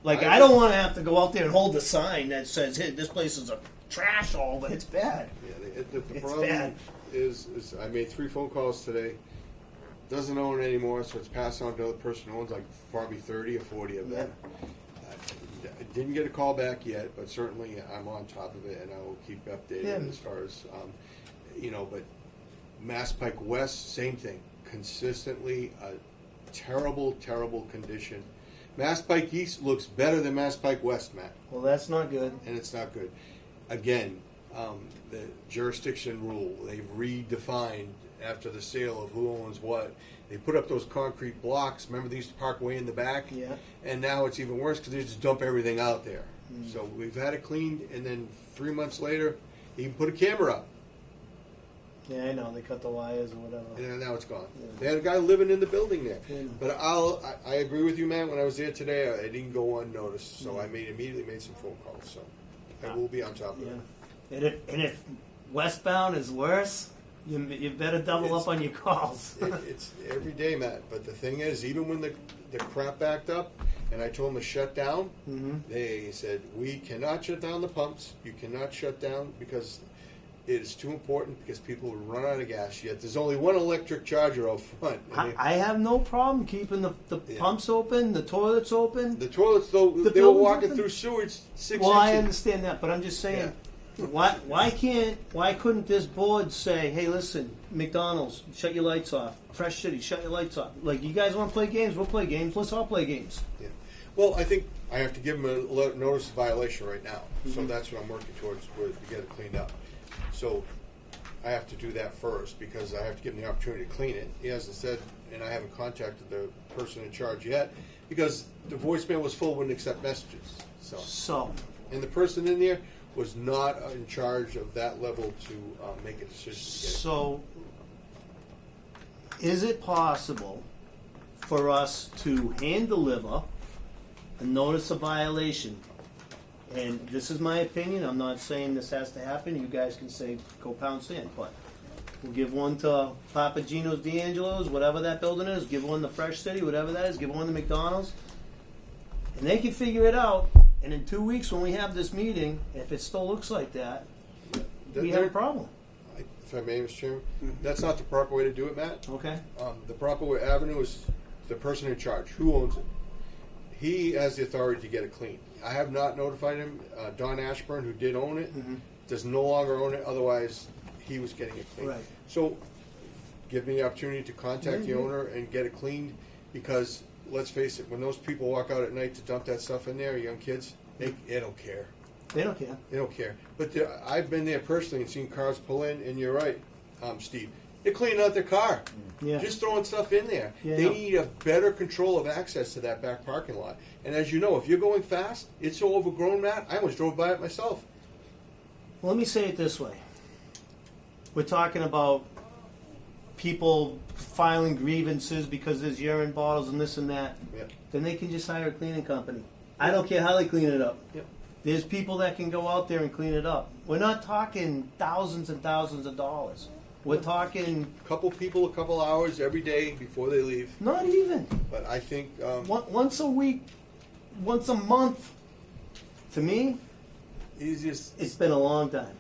Like I don't want to have to go out there and hold a sign that says, "Hey, this place is a trash hole," but it's bad. Yeah, the It's problem bad. is I made 3 phone calls today. Doesn't own it anymore, so it's passed on to the person who owns like probably 30 or 40 of them. I didn't get a call back yet, but certainly I'm on top of it, and I will keep updated Yeah. as far as But Mass Pike West, same thing. Consistently a terrible, terrible condition. Mass Pike East looks better than Mass Pike West, Matt. Well, that's not good. And it's not good. Again, the jurisdiction rule, they've redefined after the sale of who owns what. They put up those concrete blocks. Remember they used to park way in the back? Yeah. And now it's even worse because they just dump everything out there. So we've had it cleaned, and then 3 months later, they even put a camera up. Yeah, I know, they cut the wires or whatever. and now it's gone. Yeah. They had a guy living in the building there. Yeah. But I agree with you, man. When I was there today, I didn't go unnoticed, so I immediately made some phone calls. So I will be on top of Yeah. it. And if westbound is worse, you better double It's- up on your calls. It's every day, Matt. But the thing is, even when the crap backed up, and I told them to shut down, they said we cannot shut down the pumps. You cannot shut down because it is too important because people will run out of gas. Yet there's only one electric charger out front. And I have no problem keeping the Yeah. pumps open, the toilets open. the toilets, though, The they were building's walking open? through sewage 6 Well, I inches. understand that, but I'm just saying, why couldn't this board say, hey, listen, McDonald's, shut your lights off. Fresh City, shut your lights off. Like, you guys want to play games? We'll play games. Let's all play games. Yeah. Well, I think I have to give them a notice of violation right now. Mm-hmm. So that's what I'm working towards, to get it cleaned up. So I have to do that first because I have to give them the opportunity to clean it. He hasn't said, and I haven't contacted the person in charge yet because the voicemail was full, wouldn't accept messages. So, And the person in there was not in charge of that level to make a decision. To get it. So, is it possible for us to hand deliver a notice of violation? And this is my opinion, I'm not saying this has to happen, you guys can say, go pound sand, but we'll give one to Papa Gino's D'Angelo's, whatever that building is, give one to Fresh City, whatever that is, give one to McDonald's, and they can figure it out, and in 2 weeks when we have this meeting, if it still looks like that, we have a problem, If I may, Mr. Chairman, that's not the proper way to do it, Matt. okay? The proper way avenue is the person in charge. Who owns it? He has the authority to get it clean. I have not notified him. Don Ashburn, who did own it, does no longer own it. Otherwise, he was getting it cleaned. Right. So, give me the opportunity to contact the Yeah, yeah. owner and get it cleaned. Because let's face it, when those people walk out at night to dump that stuff in there, young kids, they don't care. They don't care. They don't care. But I've been there personally and seen cars pull in, and you're right, Steve. They're cleaning out their car. Yeah. Just throwing stuff in there. Yeah, They no. need a better control of access to that back parking lot. And as you know, if you're going fast, it's so overgrown, Matt. I almost drove by it myself. Well, let me say it this way. We're talking about people filing grievances because there's urine bottles and this and that. Yeah. Then they can just hire a cleaning company. I don't care how they clean it up. Yep. There's people that can go out there and clean it up. We're not talking thousands and thousands of dollars. We're talking Couple people, a couple hours every day before they leave. not even But I think once a week, once a month. To me, easiest. it's been a long time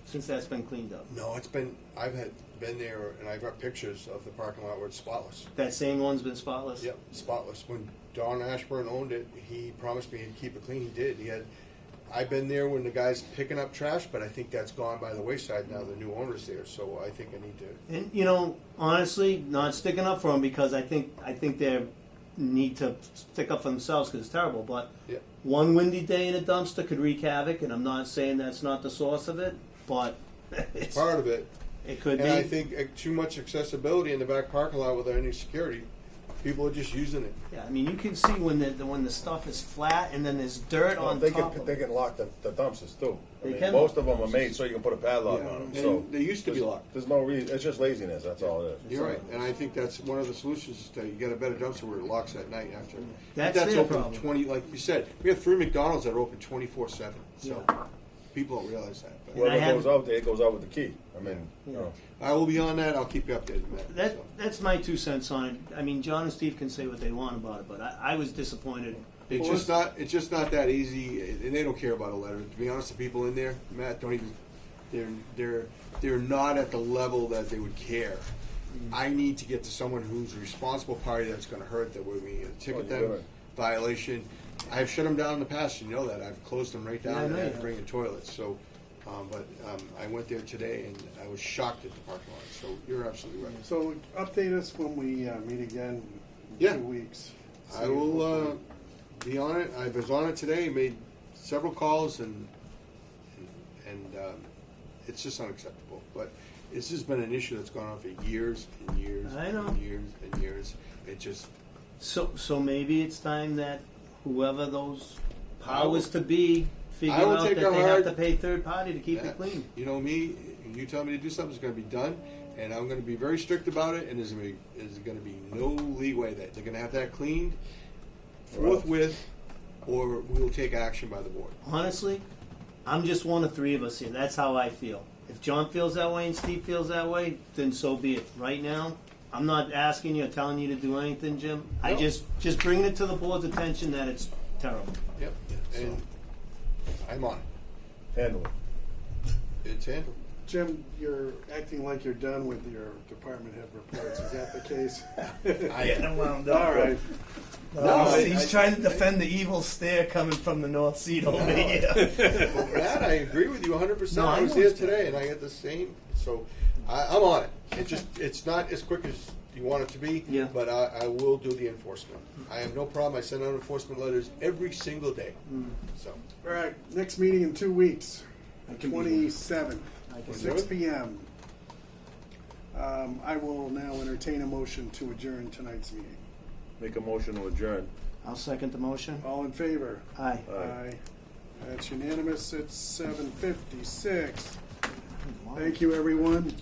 since that's been cleaned up. No, it's been. Been there, and I've got pictures of the parking lot where it's spotless. That same one's been spotless. Yep, spotless. When Don Ashburn owned it, he promised me he'd keep it clean. He did. I've been there when the guy's picking up trash, but I think that's gone by the wayside now. The new owner's there, so I think I need to. And you know, honestly, not sticking up for them because I think they need to stick up for themselves because it's terrible. But Yeah. one windy day in a dumpster could wreak havoc, and I'm not saying that's not the source of it, but it's, Part of it, it could and be. I think too much accessibility in the back parking lot without any security. People are just using it. Yeah, I mean, you can see when the stuff is flat and then there's dirt Well, on they top. can of they it. can lock the dumpsters too. I They mean, can most lock of them are made so you can put a padlock on them. And So they used to be there's- locked. There's no reason. It's just laziness. That's all it is. You're right, and I think that's one of the solutions is to you get a better dumpster where it locks at night after. That's That's their open problem. 20, like you said. We have 3 McDonald's that are open 24/7. So Yeah. people don't realize that. But Whoever I have- goes out there goes out with the key. I mean, you know. I will be on that. I'll keep you updated, Matt. That So. that's my 2 cents on it. I mean, John and Steve can say what they want about it, but I was disappointed. It's just not. It's just not that easy, and they don't care about a letter. To be honest, the people in there, Matt, don't even. They're not at the level that they would care. I need to get to someone who's a responsible party that's going to hurt that when we ticket you're them gonna- violation. I've shut them down in the past. You know that. I've closed them right Yeah, I down and know had you to have. bring in toilets. So, but I went there today and I was shocked at the parking lot. So you're absolutely right. So update us when we meet again in Yeah. 2 weeks. I will be on it. I was on it today. Made several calls and it's just unacceptable. But this has been an issue that's gone on for years and years I know. and years and years. It just So maybe it's time that whoever those I will- powers to be figure I will out take that a they hard- have to pay third party to keep Yeah. it clean. You know me, When you tell me to do something, it's going to be done, and I'm going to be very strict about it. And there's going to be no leeway that they're going to have that cleaned forthwith, or we will take action by the board. Honestly, I'm just one of three of us here. That's how I feel. If John feels that way and Steve feels that way, then so be it. Right now, I'm not asking you or telling you to do anything, Jim. I No. just bringing it to the board's attention that it's terrible. Yep. And I'm on it. Handle it. It's handled. Jim, you're acting like you're done with your department head reports. Is that the case? All right. He's trying to defend the evil stare coming from the north seat over here. Well, Matt, I agree with you 100%. No, I I was know here it's today, and I had the same. So I'm on it. It's not as quick as you want it to be. Yeah. But I will do the enforcement. I have no problem. I send out enforcement letters every single day. So All right, next meeting in 2 weeks, I can be 27th, I can 6 do it. p.m. I will now entertain a motion to adjourn tonight's meeting. Make a motion to adjourn. I'll second the motion. All in favor? Aye. Aye. That's unanimous. It's 7:56. Thank you, everyone.